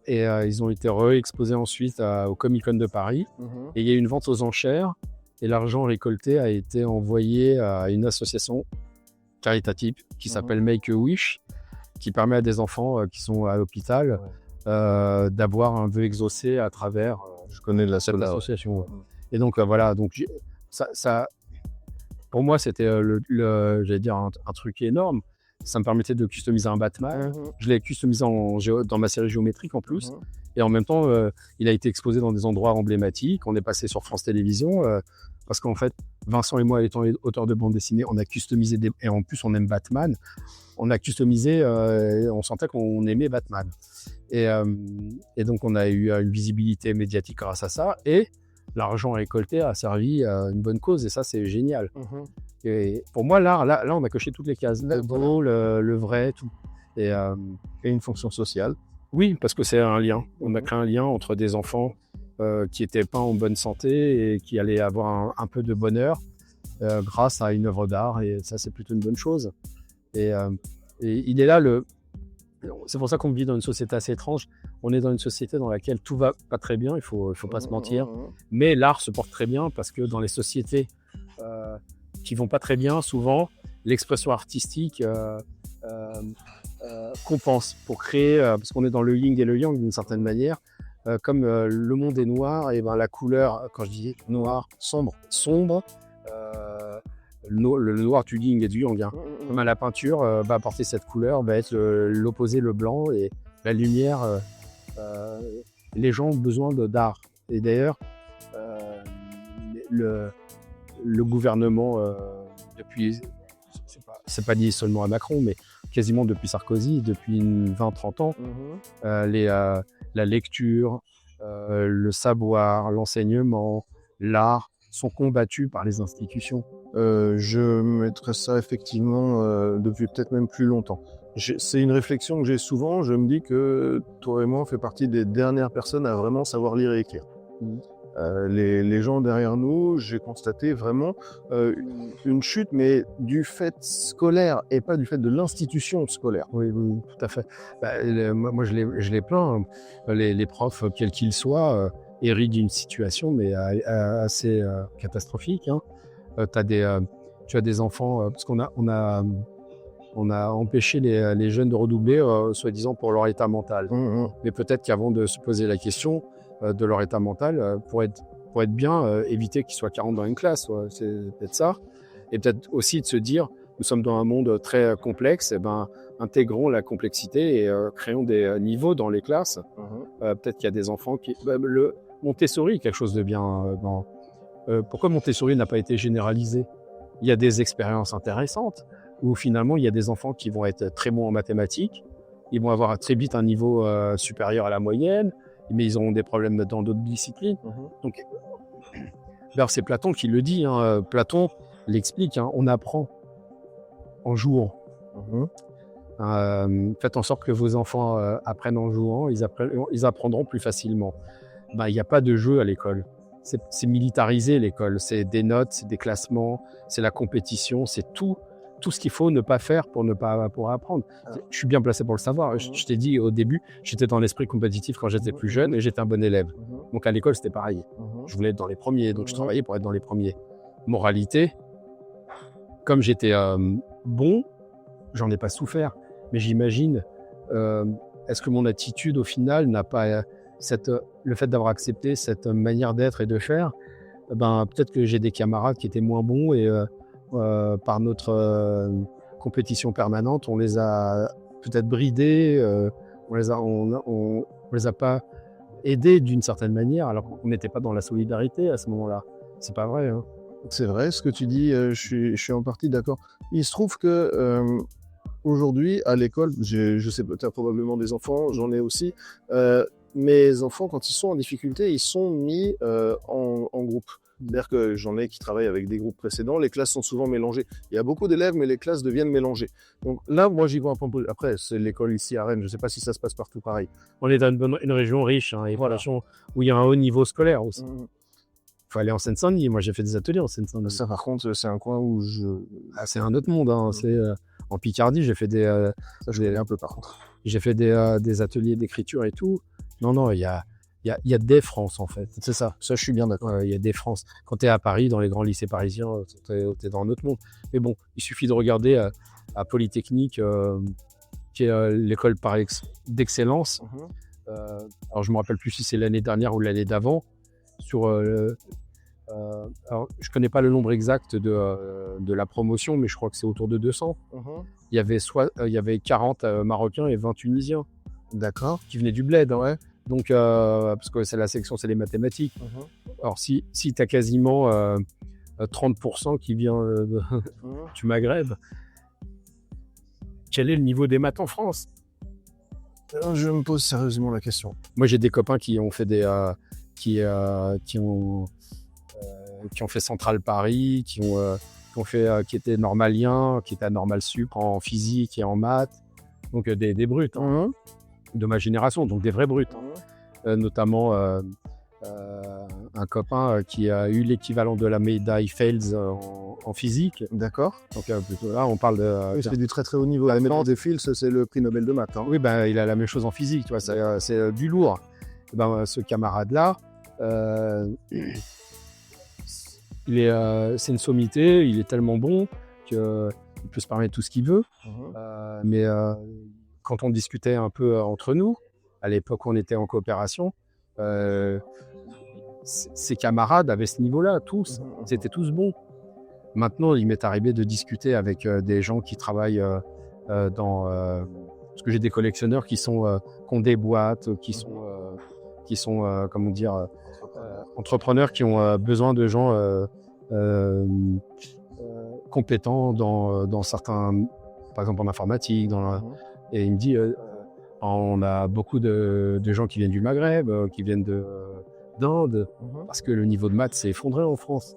Speaker 2: Ils ont été re-exposés ensuite au Comic-Con de Paris. Et il y a eu une vente aux enchères. Et l'argent récolté a été envoyé à une association caritative qui s'appelle Make-A-Wish, qui permet à des enfants qui sont à l'hôpital d'avoir un vœu exaucé à travers
Speaker 3: Je connais de
Speaker 2: cette association. Et donc, voilà. Donc, ça, pour moi, c'était j'allais dire un truc énorme. Ça me permettait de customiser un Batman. Je l'ai customisé dans ma série géométrique en plus. Et en même temps, il a été exposé dans des endroits emblématiques. On est passé sur France Télévisions parce qu'en fait, Vincent et moi, étant auteurs de bande dessinée, on a customisé et en plus, on aime Batman. On a customisé, on sentait qu'on aimait Batman. Et donc, on a eu une visibilité médiatique grâce à ça. Et l'argent récolté a servi à une bonne cause. Et ça, c'est génial. Et pour moi, là, on a coché toutes les cases. Le beau, le vrai, tout. Et
Speaker 3: une fonction sociale.
Speaker 2: Oui, parce que c'est un lien. On a créé un lien entre des enfants qui n'étaient pas en bonne santé et qui allaient avoir un peu de bonheur grâce à une œuvre d'art. Et ça, c'est plutôt une bonne chose. Et il est là c'est pour ça qu'on vit dans une société assez étrange. On est dans une société dans laquelle tout va pas très bien, il faut pas se mentir. Mais l'art se porte très bien parce que dans les sociétés qui vont pas très bien, souvent, l'expression artistique compense pour créer, parce qu'on est dans le yin et le yang d'une certaine manière, comme le monde est noir, et ben la couleur, quand je dis noir, sombre, le noir du yin et du yang. Comme à la peinture, apporter cette couleur va être l'opposé, le blanc, et la lumière. Les gens ont besoin d'art. Et d'ailleurs, le gouvernement, depuis, c'est pas dit seulement à Macron, mais quasiment depuis Sarkozy, depuis 20-30 ans, la lecture, le savoir, l'enseignement, l'art sont combattus par les institutions.
Speaker 3: Je mettrais ça effectivement depuis peut-être même plus longtemps. C'est une réflexion que j'ai souvent. Je me dis que toi et moi, on fait partie des dernières personnes à vraiment savoir lire et écrire. Les gens derrière nous, j'ai constaté vraiment une chute, mais du fait scolaire et pas du fait de l'institution scolaire.
Speaker 2: Oui, tout à fait. Moi, je les plains. Les profs, quels qu'ils soient, héritent d'une situation mais assez catastrophique. Tu as des enfants, parce qu'on a empêché les jeunes de redoubler, soi-disant pour leur état mental. Mais peut-être qu'avant de se poser la question de leur état mental, pour être bien, éviter qu'ils soient 40 dans une classe, c'est peut-être ça. Et peut-être aussi de se dire, nous sommes dans un monde très complexe, intégrons la complexité et créons des niveaux dans les classes. Peut-être qu'il y a des enfants qui... le Montessori, quelque chose de bien... pourquoi Montessori n'a pas été généralisé? Il y a des expériences intéressantes où finalement il y a des enfants qui vont être très bons en mathématiques, ils vont avoir très vite un niveau supérieur à la moyenne, mais ils auront des problèmes dans d'autres disciplines. Donc, c'est Platon qui le dit. Platon l'explique. On apprend en jouant. Faites en sorte que vos enfants apprennent en jouant. Ils apprendront plus facilement. Il n'y a pas de jeu à l'école. C'est militarisé l'école. C'est des notes, c'est des classements, c'est la compétition, c'est tout ce qu'il faut ne pas faire pour apprendre. Je suis bien placé pour le savoir. Je t'ai dit au début, j'étais dans l'esprit compétitif quand j'étais plus jeune et j'étais un bon élève. Donc à l'école, c'était pareil. Je voulais être dans les premiers, donc je travaillais pour être dans les premiers. Moralité, comme j'étais bon, j'en ai pas souffert. Mais j'imagine, est-ce que mon attitude au final n'a pas le fait d'avoir accepté cette manière d'être et de faire, peut-être que j'ai des camarades qui étaient moins bons et par notre compétition permanente, on les a peut-être bridés On les a pas aidés d'une certaine manière, alors qu'on n'était pas dans la solidarité à ce moment-là. C'est pas vrai. Hein.
Speaker 3: C'est vrai, ce que tu dis, je suis en partie d'accord. Il se trouve que aujourd'hui, à l'école, je sais, tu as probablement des enfants, j'en ai aussi. Mes enfants, quand ils sont en difficulté, ils sont mis en groupe. C'est-à-dire que j'en ai qui travaillent avec des groupes précédents, les classes sont souvent mélangées. Il y a beaucoup d'élèves, mais les classes deviennent mélangées. Donc là, moi, j'y vois un peu. Après, c'est l'école ici à Rennes, je ne sais pas si ça se passe partout pareil.
Speaker 2: On est dans une région riche, hein, et voilà. Une région où il y a un haut niveau scolaire aussi. Faut aller en Seine-Saint-Denis. Moi, j'ai fait des ateliers en Seine-Saint-Denis.
Speaker 3: Ça, par contre, c'est un coin où
Speaker 2: c'est un autre monde. Hein. C'est en Picardie, j'ai fait des.
Speaker 3: Ça, je vais aller un peu par contre.
Speaker 2: J'ai fait des ateliers d'écriture et tout. Non, il y a des France en fait.
Speaker 3: C'est ça. Ça, je suis bien d'accord.
Speaker 2: Il y a des France. Quand tu es à Paris, dans les grands lycées parisiens, tu es dans un autre monde. Mais bon, il suffit de regarder à Polytechnique, qui est l'école d'excellence. Alors, je me rappelle plus si c'est l'année dernière ou l'année d'avant. Alors, je connais pas le nombre exact de la promotion, mais je crois que c'est autour de 200. Il y avait 40 Marocains et 20 Tunisiens.
Speaker 3: D'accord.
Speaker 2: Qui venaient du bled. Hein. Ouais. Donc, parce que c'est la section, c'est les mathématiques. Alors, si tu as quasiment 30% qui vient du Maghreb, quel est le niveau des maths en France?
Speaker 3: Je me pose sérieusement la question.
Speaker 2: Moi, j'ai des copains qui ont fait qui ont fait Centrale Paris, qui étaient normaliens, qui étaient à Normal Sup en physique et en maths. Donc, des brutes. Hein. De ma génération, donc des vrais brutes. Notamment un copain qui a eu l'équivalent de la médaille Fields en physique.
Speaker 3: D'accord.
Speaker 2: Donc plutôt là, on parle de...
Speaker 3: c'est du très très haut niveau. La médaille des Fields, c'est le prix Nobel de maths. Hein.
Speaker 2: Oui, il a la même chose en physique, tu vois, c'est du lourd. Et ce camarade-là, c'est une sommité, il est tellement bon qu'il peut se permettre tout ce qu'il veut. Mais quand on discutait un peu entre nous, à l'époque où on était en coopération, ses camarades avaient ce niveau-là, tous. Ils étaient tous bons. Maintenant, il m'est arrivé de discuter avec des gens qui travaillent parce que j'ai des collectionneurs qui ont des boîtes, qui sont comment dire, entrepreneurs qui ont besoin de gens compétents dans certains, par exemple en informatique, et il me dit, on a beaucoup de gens qui viennent du Maghreb, qui viennent d'Inde, parce que le niveau de maths s'est effondré en France.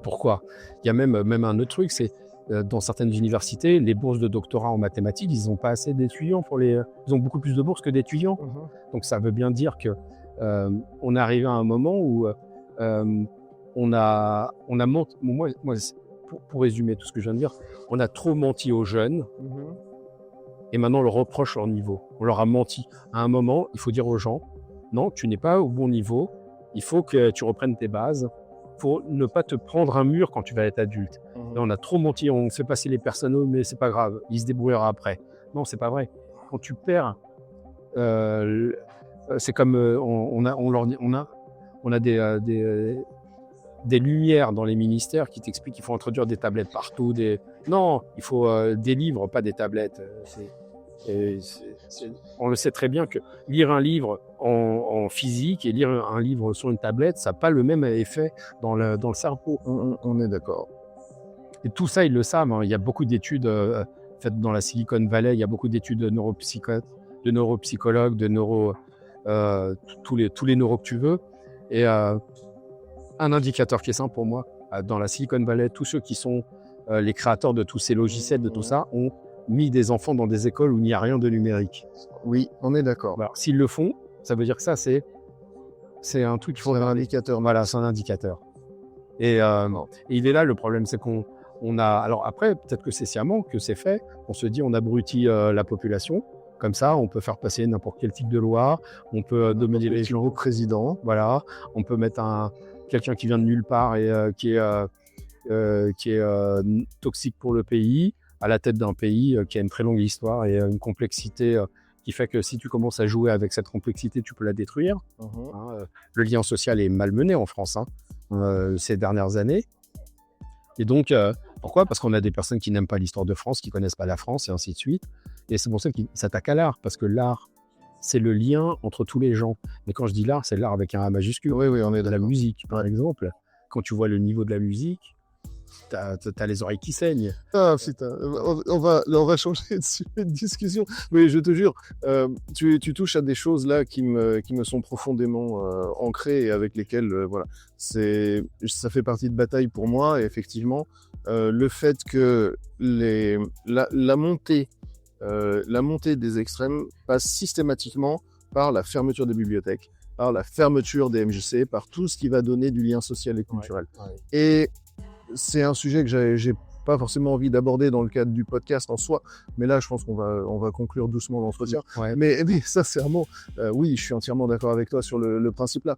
Speaker 2: Pourquoi? Il y a même un autre truc, c'est dans certaines universités, les bourses de doctorat en mathématiques, ils n'ont pas assez d'étudiants ils ont beaucoup plus de bourses que d'étudiants. Donc ça veut bien dire que on est arrivé à un moment où on a menti. Moi, pour résumer tout ce que je viens de dire, on a trop menti aux jeunes. Et maintenant, on leur reproche leur niveau. On leur a menti. À un moment, il faut dire aux gens, non, tu n'es pas au bon niveau. Il faut que tu reprennes tes bases pour ne pas te prendre un mur quand tu vas être adulte. Là, on a trop menti. On fait passer les personnes, mais c'est pas grave. Il se débrouillera après. Non, c'est pas vrai. Quand tu perds, c'est comme on a des lumières dans les ministères qui t'expliquent qu'il faut introduire des tablettes partout. Non, il faut des livres, pas des tablettes. On le sait très bien que lire un livre en physique et lire un livre sur une tablette, ça n'a pas le même effet dans le cerveau.
Speaker 3: On est d'accord.
Speaker 2: Et tout ça, ils le savent. Hein. Il y a beaucoup d'études faites dans la Silicon Valley. Il y a beaucoup d'études de neuropsychologues, tous les neuros que tu veux. Et un indicateur qui est simple pour moi, dans la Silicon Valley, tous ceux qui sont les créateurs de tous ces logiciels, de tout ça, ont mis des enfants dans des écoles où il n'y a rien de numérique.
Speaker 3: Oui, on est d'accord.
Speaker 2: Alors, s'ils le font, ça veut dire que ça, c'est un truc qu'il faut...
Speaker 3: C'est un indicateur.
Speaker 2: Voilà, c'est un indicateur. Et il est là, le problème, c'est qu'on a... Alors après, peut-être que c'est sciemment que c'est fait. On se dit, on abrutit la population. Comme ça, on peut faire passer n'importe quel type de loi. On peut dominer les gens au président. Voilà. On peut mettre quelqu'un qui vient de nulle part et qui est toxique pour le pays, à la tête d'un pays qui a une très longue histoire et une complexité qui fait que si tu commences à jouer avec cette complexité, tu peux la détruire. Le lien social est malmené en France ces dernières années. Et donc, pourquoi? Parce qu'on a des personnes qui n'aiment pas l'histoire de France, qui ne connaissent pas la France et ainsi de suite. Et c'est pour ça qu'il s'attaque à l'art, parce que l'art, c'est le lien entre tous les gens. Mais quand je dis l'art, c'est l'art avec un A majuscule.
Speaker 3: Oui, on est
Speaker 2: De la musique, par exemple. Quand tu vois le niveau de la musique, t'as les oreilles qui saignent.
Speaker 3: Ah putain, on va changer de sujet de discussion. Mais je te jure, tu touches à des choses là qui me sont profondément ancrées et avec lesquelles, voilà, ça fait partie de bataille pour moi. Et effectivement, le fait que la montée des extrêmes passe systématiquement par la fermeture des bibliothèques, par la fermeture des MJC, par tout ce qui va donner du lien social et culturel. Et c'est un sujet que j'ai pas forcément envie d'aborder dans le cadre du podcast en soi, mais là, je pense qu'on va conclure doucement l'entretien. Mais sincèrement, oui, je suis entièrement d'accord avec toi sur le principe là.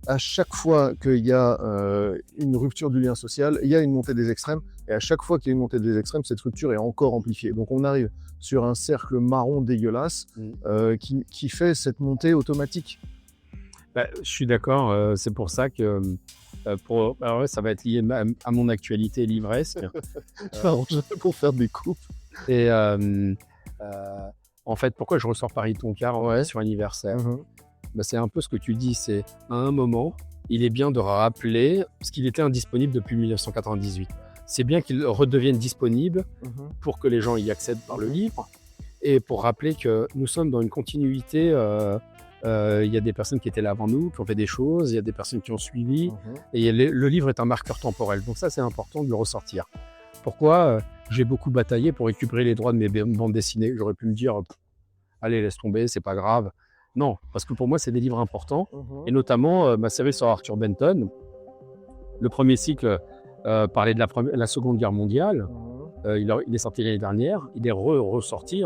Speaker 3: À chaque fois qu'il y a une rupture du lien social, il y a une montée des extrêmes, et à chaque fois qu'il y a une montée des extrêmes, cette rupture est encore amplifiée. Donc on arrive sur un cercle marron dégueulasse qui fait cette montée automatique.
Speaker 2: Je suis d'accord, c'est pour ça que alors ça va être lié à mon actualité livresque.
Speaker 3: Pour faire des coupes.
Speaker 2: Et en fait, pourquoi je ressors Paris Toncar sur anniversaire c'est un peu ce que tu dis, c'est à un moment, il est bien de rappeler, parce qu'il était indisponible depuis 1998. C'est bien qu'il redevienne disponible pour que les gens y accèdent par le livre, et pour rappeler que nous sommes dans une continuité. Il y a des personnes qui étaient là avant nous, qui ont fait des choses, il y a des personnes qui ont suivi, et le livre est un marqueur temporel. Donc ça, c'est important de le ressortir. Pourquoi j'ai beaucoup bataillé pour récupérer les droits de mes bandes dessinées. J'aurais pu me dire, allez, laisse tomber, c'est pas grave. Non, parce que pour moi, c'est des livres importants, et notamment ma série sur Arthur Benton. Le premier cycle parlait de la Seconde Guerre mondiale. Il est sorti l'année dernière, il est ressorti.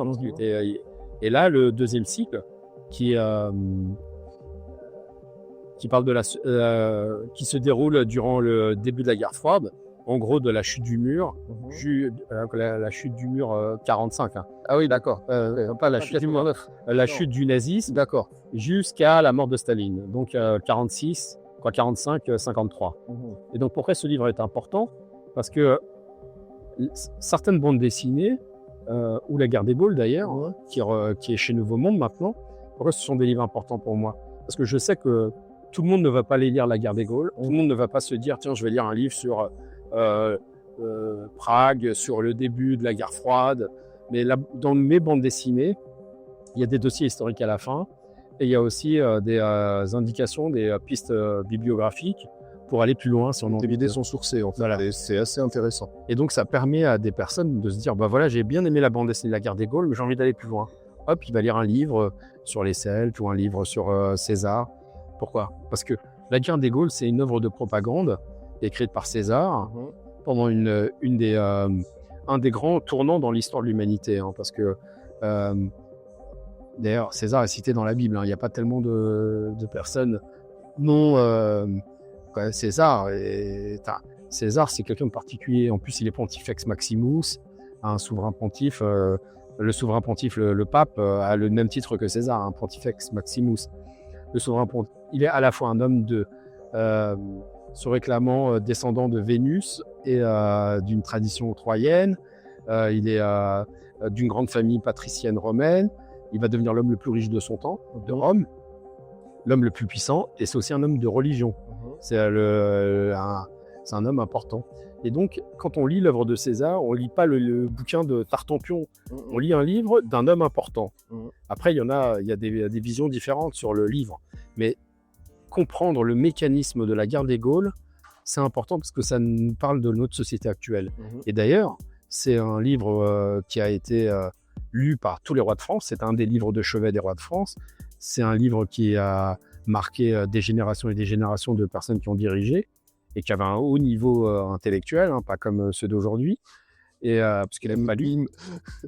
Speaker 2: Et là, le deuxième cycle, qui parle de qui se déroule durant le début de la guerre froide, en gros de la chute du mur, la chute du mur 45.
Speaker 3: Ah oui, d'accord.
Speaker 2: Pas la chute du mur 9. La chute du nazisme, d'accord, jusqu'à la mort de Staline. Donc 46, 45, 53. Et donc pourquoi ce livre est important ? Parce que certaines bandes dessinées, ou La Guerre des Gaules d'ailleurs, qui est chez Nouveau Monde maintenant, pourquoi ce sont des livres importants pour moi ? Parce que je sais que tout le monde ne va pas les lire La Guerre des Gaules, tout le monde ne va pas se dire tiens, je vais lire un livre sur Prague, sur le début de la guerre froide. Mais là, dans mes bandes dessinées, il y a des dossiers historiques à la fin, et il y a aussi des indications, des pistes bibliographiques pour aller plus loin si on a envie.
Speaker 3: Les idées sont sourcées, en fait. Voilà. Et c'est assez intéressant.
Speaker 2: Et donc ça permet à des personnes de se dire voilà, j'ai bien aimé la bande dessinée de La Guerre des Gaules, mais j'ai envie d'aller plus loin. Hop, il va lire un livre sur les Celtes ou un livre sur César. Pourquoi ? Parce que La Guerre des Gaules, c'est une œuvre de propagande écrite par César pendant un des grands tournants dans l'histoire de l'humanité. Parce que, d'ailleurs, César est cité dans la Bible. Il n'y a pas tellement de personnes non... César, César, c'est quelqu'un de particulier. En plus, il est Pontifex Maximus, un souverain pontife. Le souverain pontife, le pape, a le même titre que César, Pontifex Maximus. Le souverain pontife, il est à la fois un homme se réclamant descendant de Vénus et d'une tradition troyenne. Il est d'une grande famille patricienne romaine. Il va devenir l'homme le plus riche de son temps, de Rome, l'homme le plus puissant, et c'est aussi un homme de religion. C'est un homme important. Et donc, quand on lit l'œuvre de César, on ne lit pas le bouquin de Tartampion. On lit un livre d'un homme important. Après, il y a des visions différentes sur le livre. Mais comprendre le mécanisme de la guerre des Gaules, c'est important parce que ça nous parle de notre société actuelle. Et d'ailleurs, c'est un livre qui a été lu par tous les rois de France. C'est un des livres de chevet des rois de France. C'est un livre qui a marqué des générations et des générations de personnes qui ont dirigé et qui avaient un haut niveau intellectuel, pas comme ceux d'aujourd'hui. Et parce qu'il n'aime pas lu,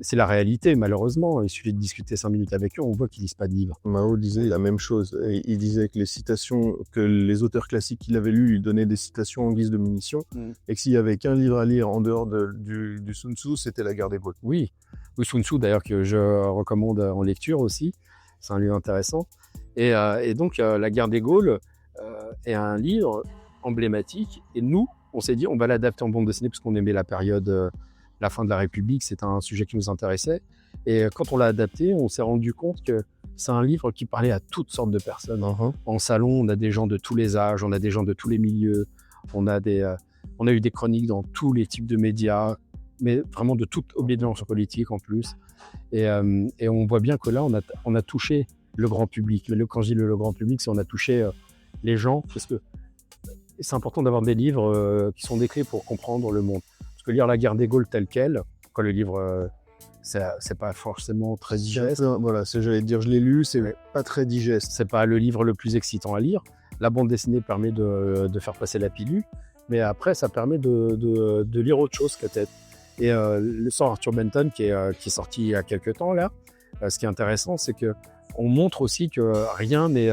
Speaker 2: c'est la réalité, malheureusement. Il suffit de discuter 5 minutes avec eux, on voit qu'ils lisent pas de livres.
Speaker 3: Mao disait la même chose. Il disait que les citations que les auteurs classiques qu'il avait lus lui donnaient des citations en guise de munitions, et que s'il y avait qu'un livre à lire en dehors du Sun Tzu, c'était La Guerre des Gaules.
Speaker 2: Oui, le Sun Tzu d'ailleurs que je recommande en lecture aussi. C'est un livre intéressant. Et donc La Guerre des Gaules est un livre emblématique. Et nous, on s'est dit, on va l'adapter en bande dessinée parce qu'on aimait la période. La fin de la République, c'est un sujet qui nous intéressait. Et quand on l'a adapté, on s'est rendu compte que c'est un livre qui parlait à toutes sortes de personnes. En salon, on a des gens de tous les âges, on a des gens de tous les milieux, on a eu des chroniques dans tous les types de médias, mais vraiment de toute obédience politique en plus. Et on voit bien que là, on a touché le grand public. Mais quand je dis le grand public, c'est on a touché les gens, parce que c'est important d'avoir des livres qui sont décrits pour comprendre le monde. Parce que lire La guerre des Gaules tel quel, quand le livre... c'est pas forcément très digeste.
Speaker 3: Voilà, j'allais te dire, je l'ai lu, c'est pas très digeste.
Speaker 2: C'est pas le livre le plus excitant à lire. La bande dessinée permet de faire passer la pilule, mais après, ça permet de lire autre chose peut-être. Et le sort Arthur Benton, qui est sorti il y a quelques temps, là, ce qui est intéressant, c'est qu'on montre aussi que rien n'est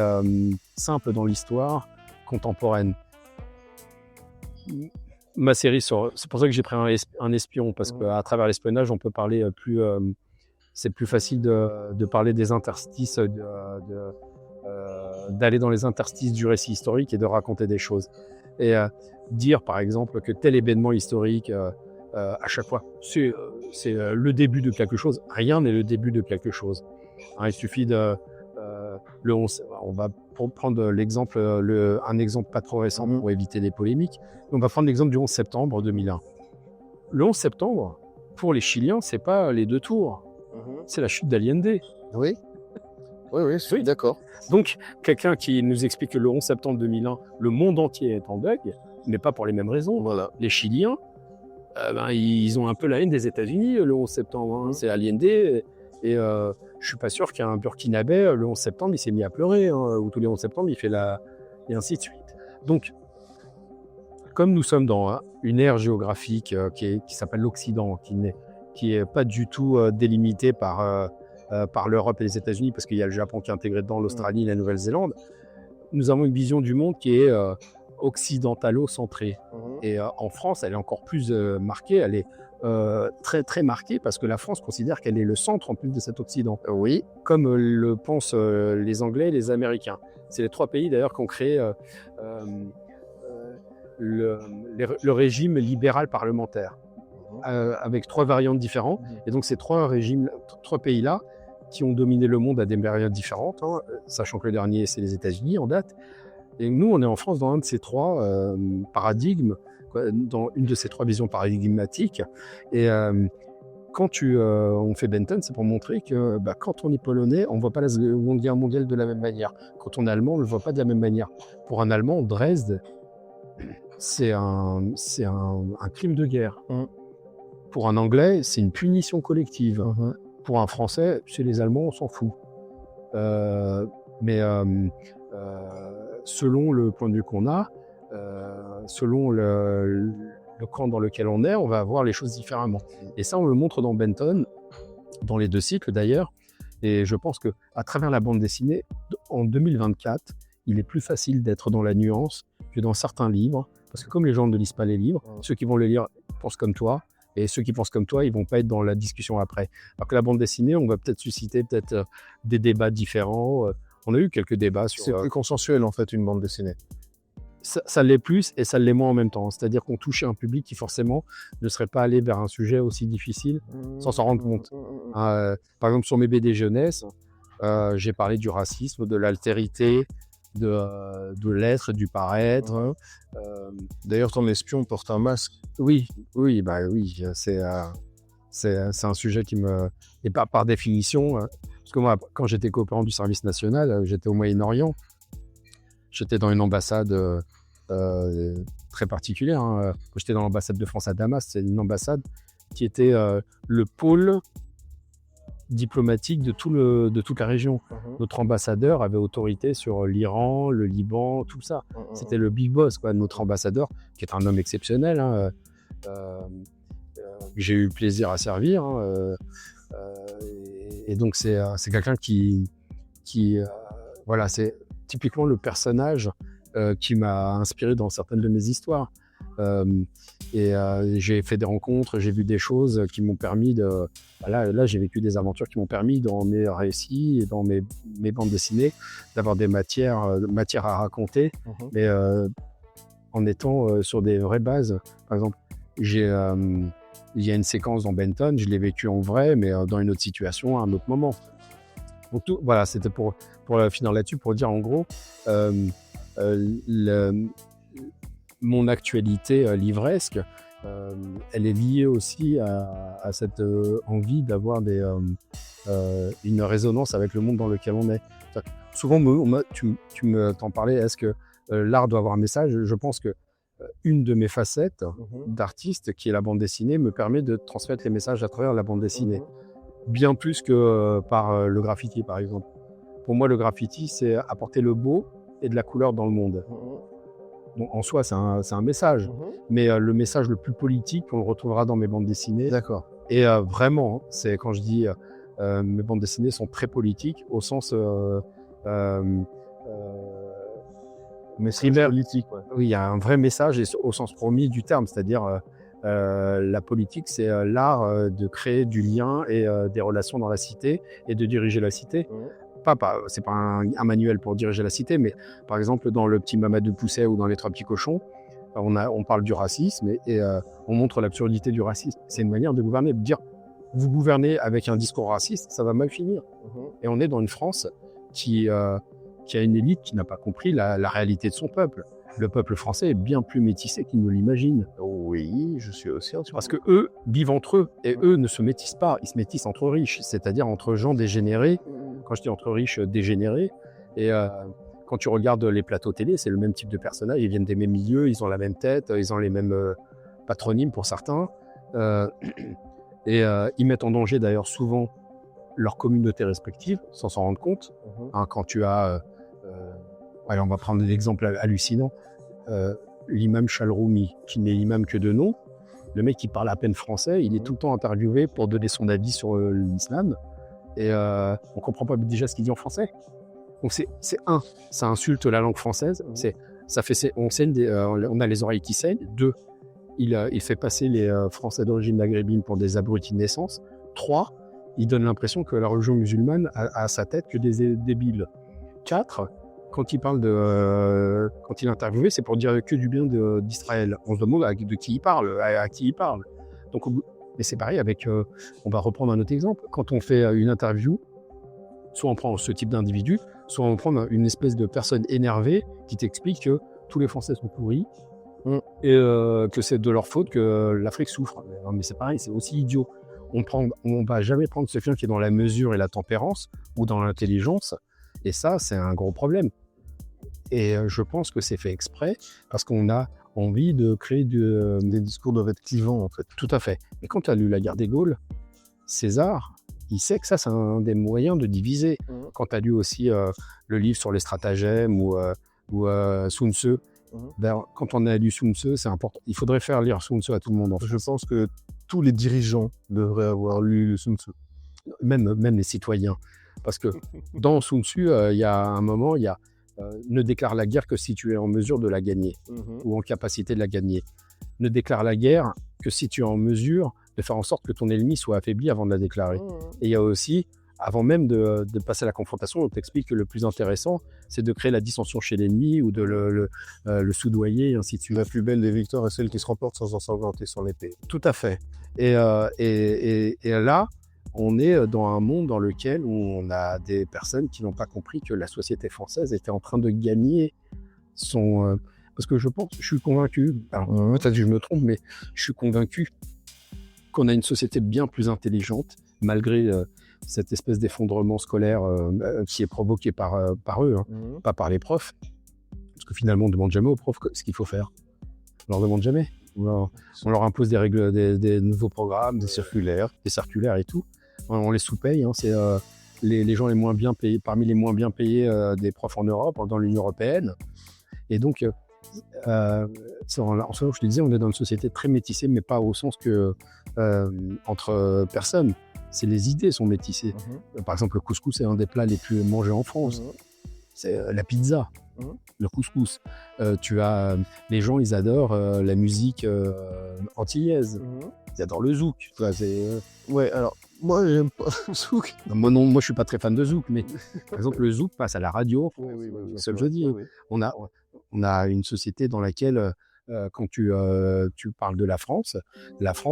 Speaker 2: simple dans l'histoire contemporaine. Ma série, c'est pour ça que j'ai pris un espion, parce qu'à travers l'espionnage, on peut parler c'est plus facile de parler des interstices, d'aller dans les interstices du récit historique et de raconter des choses. Et dire, par exemple, que tel événement historique, à chaque fois, c'est le début de quelque chose. Rien n'est le début de quelque chose. Hein, il suffit le 11, on va prendre l'exemple, un exemple pas trop récent pour éviter des polémiques. On va prendre l'exemple du 11 septembre 2001. Le 11 septembre, pour les Chiliens, c'est pas les 2 tours, c'est la chute d'Allende.
Speaker 3: Oui, je suis d'accord.
Speaker 2: Donc, quelqu'un qui nous explique que le 11 septembre 2001, le monde entier est en deuil, mais pas pour les mêmes raisons.
Speaker 3: Voilà.
Speaker 2: Les Chiliens, ils ont un peu la haine des États-Unis le 11 septembre. C'est Allende. Et je suis pas sûr qu'un Burkinabé, le 11 septembre, il s'est mis à pleurer, ou tous les 11 septembre, il fait et ainsi de suite. Donc, comme nous sommes dans une ère géographique qui s'appelle l'Occident, qui est pas du tout délimitée par l'Europe et les États-Unis, parce qu'il y a le Japon qui est intégré dedans, l'Australie et la Nouvelle-Zélande, nous avons une vision du monde qui est occidentalo-centrée. Et en France, elle est encore plus marquée, elle est très très marquée, parce que la France considère qu'elle est le centre en plus de cet Occident.
Speaker 3: Oui.
Speaker 2: Comme le pensent les Anglais et les Américains. C'est les 3 pays d'ailleurs qui ont créé le régime libéral parlementaire, avec 3 variantes différentes. Et donc ces 3 pays-là, qui ont dominé le monde à des périodes différentes, sachant que le dernier, c'est les États-Unis en date. Et nous, on est en France dans un de ces 3 paradigmes, dans une de ces 3 visions paradigmatiques. Et quand on fait Benton, c'est pour montrer que quand on est polonais, on ne voit pas la Seconde Guerre mondiale de la même manière. Quand on est allemand, on ne le voit pas de la même manière. Pour un Allemand, Dresde, c'est un crime de guerre. Pour un Anglais, c'est une punition collective. Pour un Français, chez les Allemands, on s'en fout. Mais selon le point de vue qu'on a, selon le camp dans lequel on est, on va voir les choses différemment. Et ça, on le montre dans Benton, dans les 2 cycles d'ailleurs. Et je pense qu'à travers la bande dessinée, en 2024, il est plus facile d'être dans la nuance que dans certains livres. Parce que comme les gens ne lisent pas les livres, ceux qui vont les lire pensent comme toi. Et ceux qui pensent comme toi, ils ne vont pas être dans la discussion après. Alors que la bande dessinée, on va peut-être susciter des débats différents. On a eu quelques débats sur...
Speaker 3: C'est plus consensuel, en fait, une bande dessinée.
Speaker 2: Ça l'est plus et ça l'est moins en même temps. C'est-à-dire qu'on touchait un public qui, forcément, ne serait pas allé vers un sujet aussi difficile sans s'en rendre compte. Par exemple, sur mes BD jeunesse, j'ai parlé du racisme, de l'altérité, de l'être, du paraître.
Speaker 3: D'ailleurs, ton espion porte un masque.
Speaker 2: Oui, c'est un sujet qui me... Et par définition, parce que moi, quand j'étais coopérant du service national, j'étais au Moyen-Orient. J'étais dans une ambassade très particulière. J'étais dans l'ambassade de France à Damas. C'est une ambassade qui était le pôle diplomatique de toute la région. Notre ambassadeur avait autorité sur l'Iran, le Liban, tout ça. C'était le big boss, notre ambassadeur, qui est un homme exceptionnel, j'ai eu plaisir à servir. Et donc, c'est quelqu'un qui voilà, c'est typiquement le personnage qui m'a inspiré dans certaines de mes histoires. J'ai fait des rencontres, j'ai vu des choses qui m'ont permis de... Là, j'ai vécu des aventures qui m'ont permis, dans mes récits et dans mes bandes dessinées, d'avoir des matières à raconter, mais en étant sur des vraies bases. Par exemple, il y a une séquence dans Benton, je l'ai vécu en vrai, mais dans une autre situation, à un autre moment. Donc voilà, c'était pour finir là-dessus, pour dire en gros, mon actualité livresque, elle est liée aussi à cette envie d'avoir une résonance avec le monde dans lequel on est. Souvent, tu t'en parlais, est-ce que l'art doit avoir un message? Je pense que une de mes facettes d'artiste, qui est la bande dessinée, me permet de transmettre les messages à travers la bande dessinée. Bien plus que par le graffiti, par exemple. Pour moi, le graffiti, c'est apporter le beau et de la couleur dans le monde. Donc, en soi, c'est un message. Mais le message le plus politique, on le retrouvera dans mes bandes dessinées.
Speaker 3: D'accord.
Speaker 2: Et vraiment, c'est quand je dis mes bandes dessinées sont très politiques, au sens
Speaker 3: message politique. Ouais.
Speaker 2: Oui, il y a un vrai message et au sens premier du terme, c'est-à-dire la politique, c'est l'art de créer du lien et des relations dans la cité et de diriger la cité. C'est pas un manuel pour diriger la cité, mais par exemple dans le petit Mamadou Pousset ou dans les Trois petits cochons, on parle du racisme et on montre l'absurdité du racisme. C'est une manière de gouverner, de dire vous gouvernez avec un discours raciste, ça va mal finir. Et on est dans une France qui a une élite qui n'a pas compris la réalité de son peuple. Le peuple français est bien plus métissé qu'il ne l'imagine.
Speaker 3: Oui, je suis aussi entièrement.
Speaker 2: Parce que eux vivent entre eux et eux ne se métissent pas, ils se métissent entre riches, c'est-à-dire entre gens dégénérés. Quand je dis entre riches, dégénérés. Et quand tu regardes les plateaux télé, c'est le même type de personnages, ils viennent des mêmes milieux, ils ont la même tête, ils ont les mêmes patronymes pour certains. Ils mettent en danger d'ailleurs souvent leur communauté respective, sans s'en rendre compte. Quand tu as... allez, on va prendre l'exemple hallucinant. L'imam Chalroumi, qui n'est imam que de nom, le mec qui parle à peine français, il est tout le temps interviewé pour donner son avis sur l'islam. Et on ne comprend pas déjà ce qu'il dit en français. Donc ça insulte la langue française. On a les oreilles qui saignent. 2, il fait passer les Français d'origine maghrébine pour des abrutis de naissance. 3, il donne l'impression que la religion musulmane a à sa tête que des débiles. 4, quand il est interviewé, c'est pour dire que du bien d'Israël. On se demande de qui il parle, à qui il parle. Donc, mais c'est pareil avec, on va reprendre un autre exemple. Quand on fait une interview, soit on prend ce type d'individu, soit on prend une espèce de personne énervée qui t'explique que tous les Français sont pourris et que c'est de leur faute que l'Afrique souffre. Mais c'est pareil, c'est aussi idiot. On va jamais prendre quelqu'un qui est dans la mesure et la tempérance ou dans l'intelligence. Et ça, c'est un gros problème. Et je pense que c'est fait exprès parce qu'on a envie de créer des discours doivent être clivants, en fait. Tout à fait. Mais quand tu as lu La Guerre des Gaules, César, il sait que ça, c'est un des moyens de diviser. Quand tu as lu aussi le livre sur les stratagèmes ou Sun Tzu, quand on a lu Sun Tzu, c'est important. Il faudrait faire lire Sun Tzu à tout le monde.
Speaker 3: Je pense que tous les dirigeants devraient avoir lu Sun Tzu.
Speaker 2: Même les citoyens. Parce que dans Sun Tzu, il y a un moment, il y a ne déclare la guerre que si tu es en mesure de la gagner ou en capacité de la gagner. Ne déclare la guerre que si tu es en mesure de faire en sorte que ton ennemi soit affaibli avant de la déclarer. Et il y a aussi, avant même de passer à la confrontation, on t'explique que le plus intéressant, c'est de créer la dissension chez l'ennemi ou de le soudoyer, et ainsi de suite.
Speaker 3: La plus belle des victoires est celle qui se remporte sans ensanglanter son épée.
Speaker 2: Tout à fait. Et là, on est dans un monde dans lequel on a des personnes qui n'ont pas compris que la société française était en train de gagner son... parce que je suis convaincu, peut-être que je me trompe, mais je suis convaincu qu'on a une société bien plus intelligente, malgré cette espèce d'effondrement scolaire qui est provoqué par eux, pas par les profs. Parce que finalement, on ne demande jamais aux profs ce qu'il faut faire. On leur demande jamais. On leur impose des règles, des nouveaux programmes, des circulaires et tout. On les sous-paye. C'est les gens les moins bien payés, parmi les moins bien payés des profs en Europe, dans l'Union européenne. Et donc, en ce moment, je te disais, on est dans une société très métissée, mais pas au sens que entre personnes. C'est les idées sont métissées. Par exemple, le couscous est un des plats les plus mangés en France. C'est la pizza, le couscous. Tu as les gens, ils adorent la musique antillaise. Ils adorent le zouk.
Speaker 3: Ouais, alors moi j'aime pas le zouk.
Speaker 2: Moi je suis pas très fan de zouk, mais par exemple le zouk passe à la radio.
Speaker 3: Oui,
Speaker 2: c'est ce que je dis.
Speaker 3: Oui.
Speaker 2: On a une société dans laquelle quand tu parles de la France,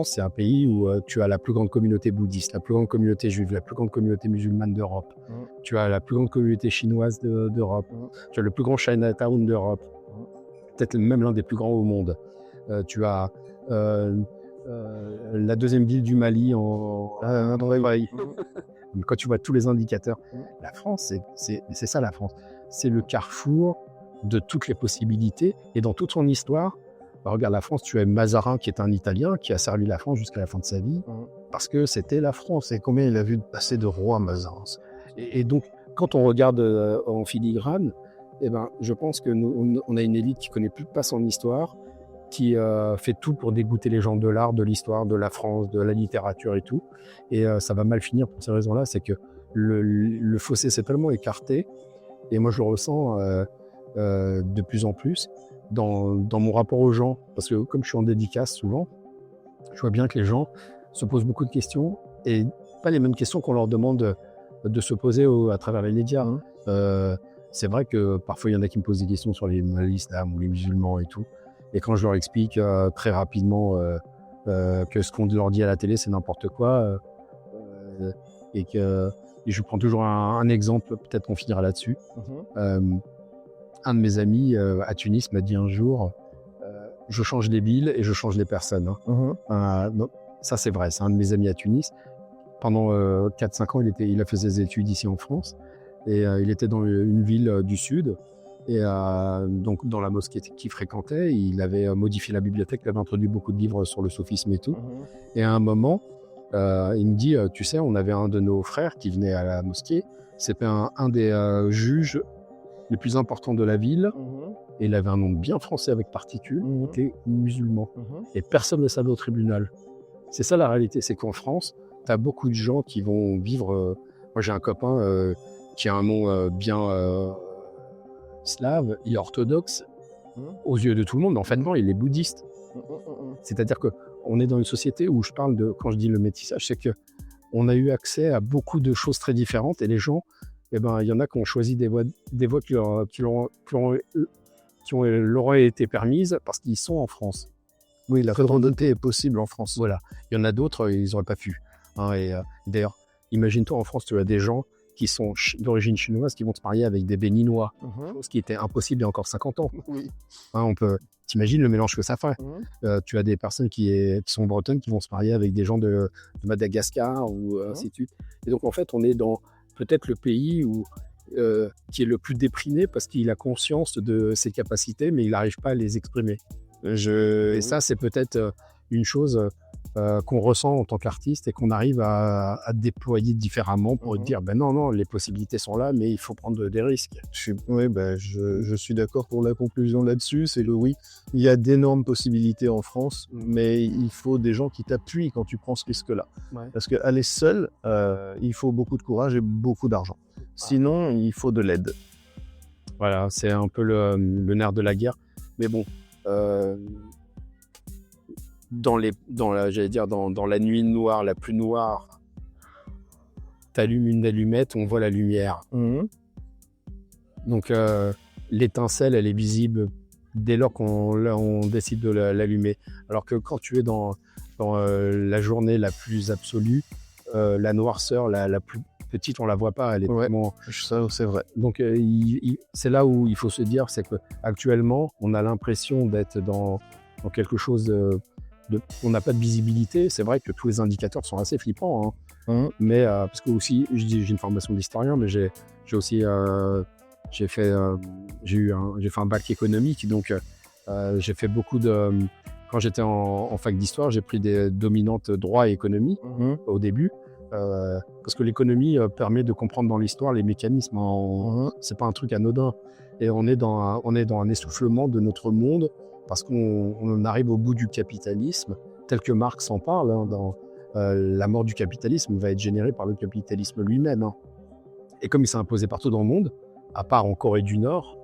Speaker 2: c'est un pays où tu as la plus grande communauté bouddhiste, la plus grande communauté juive, la plus grande communauté musulmane d'Europe. Tu as la plus grande communauté chinoise d'Europe. Tu as le plus grand Chinatown d'Europe. Peut-être même l'un des plus grands au monde. Tu as la deuxième ville du Mali quand tu vois tous les indicateurs, la France, c'est ça la France. C'est le carrefour de toutes les possibilités. Et dans toute son histoire, regarde la France, tu as Mazarin qui est un Italien qui a servi la France jusqu'à la fin de sa vie parce que c'était la France.
Speaker 3: Et combien il a vu passer de rois, Mazarin?
Speaker 2: Et donc, quand on regarde en filigrane, je pense que on a une élite qui connaît plus pas son histoire, qui fait tout pour dégoûter les gens de l'art, de l'histoire, de la France, de la littérature et tout. Et ça va mal finir pour ces raisons-là. C'est que le fossé s'est tellement écarté. Et moi, je le ressens de plus en plus dans mon rapport aux gens. Parce que comme je suis en dédicace souvent, je vois bien que les gens se posent beaucoup de questions et pas les mêmes questions qu'on leur demande de se poser à travers les médias. C'est vrai que parfois, il y en a qui me posent des questions sur l'islam ou les musulmans et tout. Et quand je leur explique très rapidement que ce qu'on leur dit à la télé, c'est n'importe quoi, et je prends toujours un exemple, peut-être qu'on finira là-dessus. Un de mes amis à Tunis m'a dit un jour je change les villes et je change les personnes. Donc, ça, c'est vrai, c'est un de mes amis à Tunis. Pendant 4-5 ans, il a fait ses études ici en France, et il était dans une ville du sud. Et donc, dans la mosquée qu'il fréquentait, il avait modifié la bibliothèque, il avait introduit beaucoup de livres sur le soufisme et tout. Et à un moment, il me dit, tu sais, on avait un de nos frères qui venait à la mosquée, c'était un des juges les plus importants de la ville, et il avait un nom bien français avec particule, il était musulman. Et personne ne le savait au tribunal. C'est ça la réalité, c'est qu'en France, tu as beaucoup de gens qui vont vivre... moi, j'ai un copain qui a un nom bien... slave, il est orthodoxe aux yeux de tout le monde, mais en fait non, il est bouddhiste. C'est-à-dire qu'on est dans une société où je parle de, quand je dis le métissage, c'est qu'on a eu accès à beaucoup de choses très différentes, et les gens, il y en a qui ont choisi des voies qui leur ont été permises parce qu'ils sont en France.
Speaker 3: Oui, la communauté est possible en France.
Speaker 2: Voilà. Il y en a d'autres, ils n'auraient pas pu. D'ailleurs, imagine-toi en France, tu as des gens qui sont d'origine chinoise, qui vont se marier avec des Béninois, chose qui était impossible il y a encore 50 ans. T'imagines le mélange que ça fait. Tu as des personnes qui sont bretonnes qui vont se marier avec des gens de Madagascar ou ainsi de suite. Et donc, en fait, on est dans peut-être le pays qui est le plus déprimé parce qu'il a conscience de ses capacités, mais il n'arrive pas à les exprimer. Et ça, c'est peut-être une chose qu'on ressent en tant qu'artiste et qu'on arrive à déployer différemment pour dire non, les possibilités sont là, mais il faut prendre des risques.
Speaker 3: Je suis d'accord pour la conclusion là-dessus, c'est oui, il y a d'énormes possibilités en France, mais il faut des gens qui t'appuient quand tu prends ce risque-là. Parce qu'aller seul, il faut beaucoup de courage et beaucoup d'argent. Sinon, il faut de l'aide.
Speaker 2: Voilà, c'est un peu le nerf de la guerre. Mais bon... dans la nuit noire, la plus noire, t'allumes une allumette, on voit la lumière. Donc l'étincelle, elle est visible dès lors qu'on décide de l'allumer. Alors que quand tu es dans la journée la plus absolue, la noirceur, la plus petite, on la voit pas, elle est vraiment...
Speaker 3: Ça, c'est vrai.
Speaker 2: Donc c'est là où il faut se dire, c'est qu'actuellement, on a l'impression d'être dans quelque chose on n'a pas de visibilité. C'est vrai que tous les indicateurs sont assez flippants, mais parce que aussi, j'ai une formation d'historien, mais j'ai aussi fait un bac économique, donc j'ai fait beaucoup de... Quand j'étais en fac d'histoire, j'ai pris des dominantes droit et économie au début, parce que l'économie permet de comprendre dans l'histoire les mécanismes. C'est pas un truc anodin, et on est dans un essoufflement de notre monde parce qu'on arrive au bout du capitalisme, tel que Marx en parle. La mort du capitalisme va être générée par le capitalisme lui-même. Et comme il s'est imposé partout dans le monde, à part en Corée du Nord,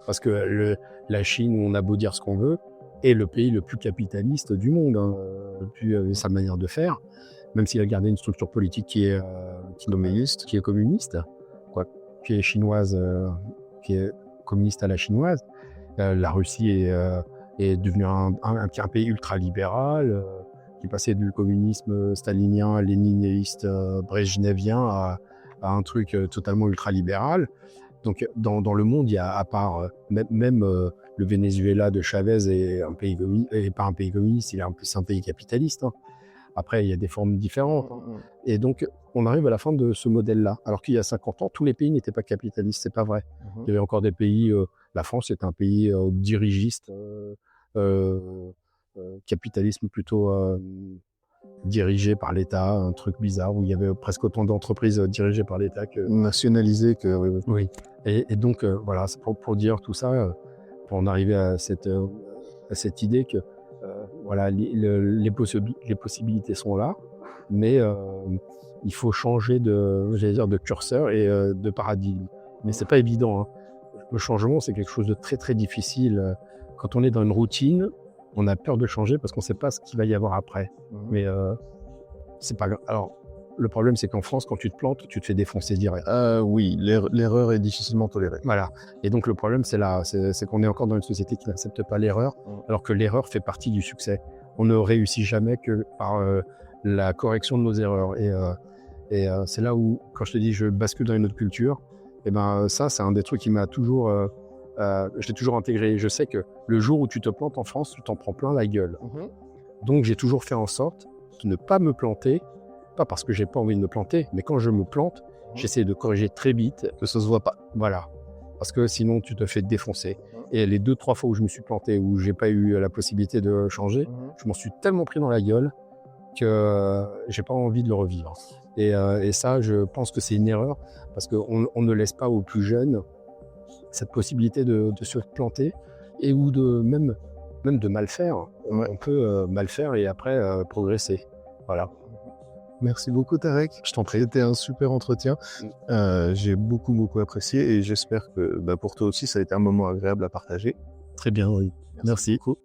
Speaker 2: parce que la Chine, où on a beau dire ce qu'on veut, est le pays le plus capitaliste du monde, depuis sa manière de faire, même s'il a gardé une structure politique qui est communiste, qui est chinoise, qui est communiste à la chinoise. La Russie est devenu un pays ultra-libéral, qui passait du communisme stalinien, léniniste, brejnevien à un truc totalement ultra-libéral. Donc dans le monde, il y a, à part même le Venezuela de Chavez est pas un pays communiste, il est en plus un pays capitaliste. Hein. Après, il y a des formes différentes. Hein. Et donc, on arrive à la fin de ce modèle-là. Alors qu'il y a 50 ans, tous les pays n'étaient pas capitalistes, c'est pas vrai. Il y avait encore des pays, la France est un pays dirigiste, capitalisme plutôt dirigé par l'État, un truc bizarre où il y avait presque autant d'entreprises dirigées par l'État que
Speaker 3: nationalisées que
Speaker 2: oui. Et donc voilà, c'est pour dire tout ça, pour en arriver à cette idée que voilà, les possibilités sont là, mais il faut changer de curseur et de paradigme. Mais c'est pas évident. Hein. Le changement, c'est quelque chose de très très difficile. Quand on est dans une routine, on a peur de changer parce qu'on ne sait pas ce qu'il va y avoir après. Mais c'est pas grave. Alors, le problème, c'est qu'en France, quand tu te plantes, tu te fais défoncer direct.
Speaker 3: Oui, l'erreur est difficilement tolérée.
Speaker 2: Voilà. Et donc, le problème, c'est là. C'est qu'on est encore dans une société qui n'accepte pas l'erreur, alors que l'erreur fait partie du succès. On ne réussit jamais que par la correction de nos erreurs. Et c'est là où, quand je te dis je bascule dans une autre culture, et ben ça, c'est un des trucs qui m'a toujours... je l'ai toujours intégré. Je sais que le jour où tu te plantes en France, tu t'en prends plein la gueule. Donc, j'ai toujours fait en sorte de ne pas me planter, pas parce que j'ai pas envie de me planter, mais quand je me plante, j'essaie de corriger très vite.
Speaker 3: Que ça se voit pas.
Speaker 2: Voilà. Parce que sinon, tu te fais défoncer. Et les 2-3 fois où je me suis planté, où j'ai pas eu la possibilité de changer, je m'en suis tellement pris dans la gueule que j'ai pas envie de le revivre. Et ça, je pense que c'est une erreur, parce qu'on ne laisse pas aux plus jeunes cette possibilité de se planter et ou de même de mal faire. On peut mal faire et après progresser. Voilà.
Speaker 3: Merci beaucoup Tarek.
Speaker 2: Je t'en prie.
Speaker 3: C'était un super entretien. J'ai beaucoup apprécié et j'espère que pour toi aussi ça a été un moment agréable à partager.
Speaker 2: Très bien, oui. Merci beaucoup.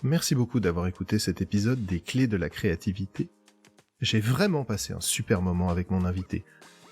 Speaker 1: Merci beaucoup d'avoir écouté cet épisode des Clés de la créativité. J'ai vraiment passé un super moment avec mon invité.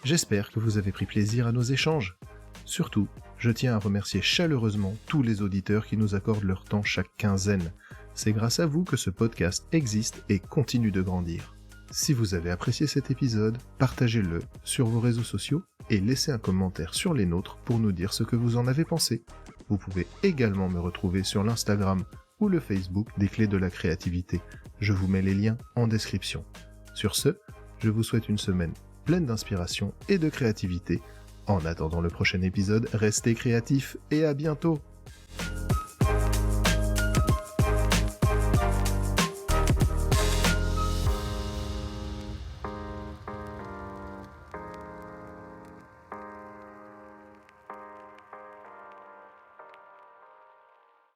Speaker 1: J'espère que vous avez pris plaisir à nos échanges. Surtout, je tiens à remercier chaleureusement tous les auditeurs qui nous accordent leur temps chaque quinzaine. C'est grâce à vous que ce podcast existe et continue de grandir. Si vous avez apprécié cet épisode, partagez-le sur vos réseaux sociaux et laissez un commentaire sur les nôtres pour nous dire ce que vous en avez pensé. Vous pouvez également me retrouver sur l'Instagram ou le Facebook des Clés de la créativité. Je vous mets les liens en description. Sur ce, je vous souhaite une semaine pleine d'inspiration et de créativité. En attendant le prochain épisode, restez créatifs et à bientôt!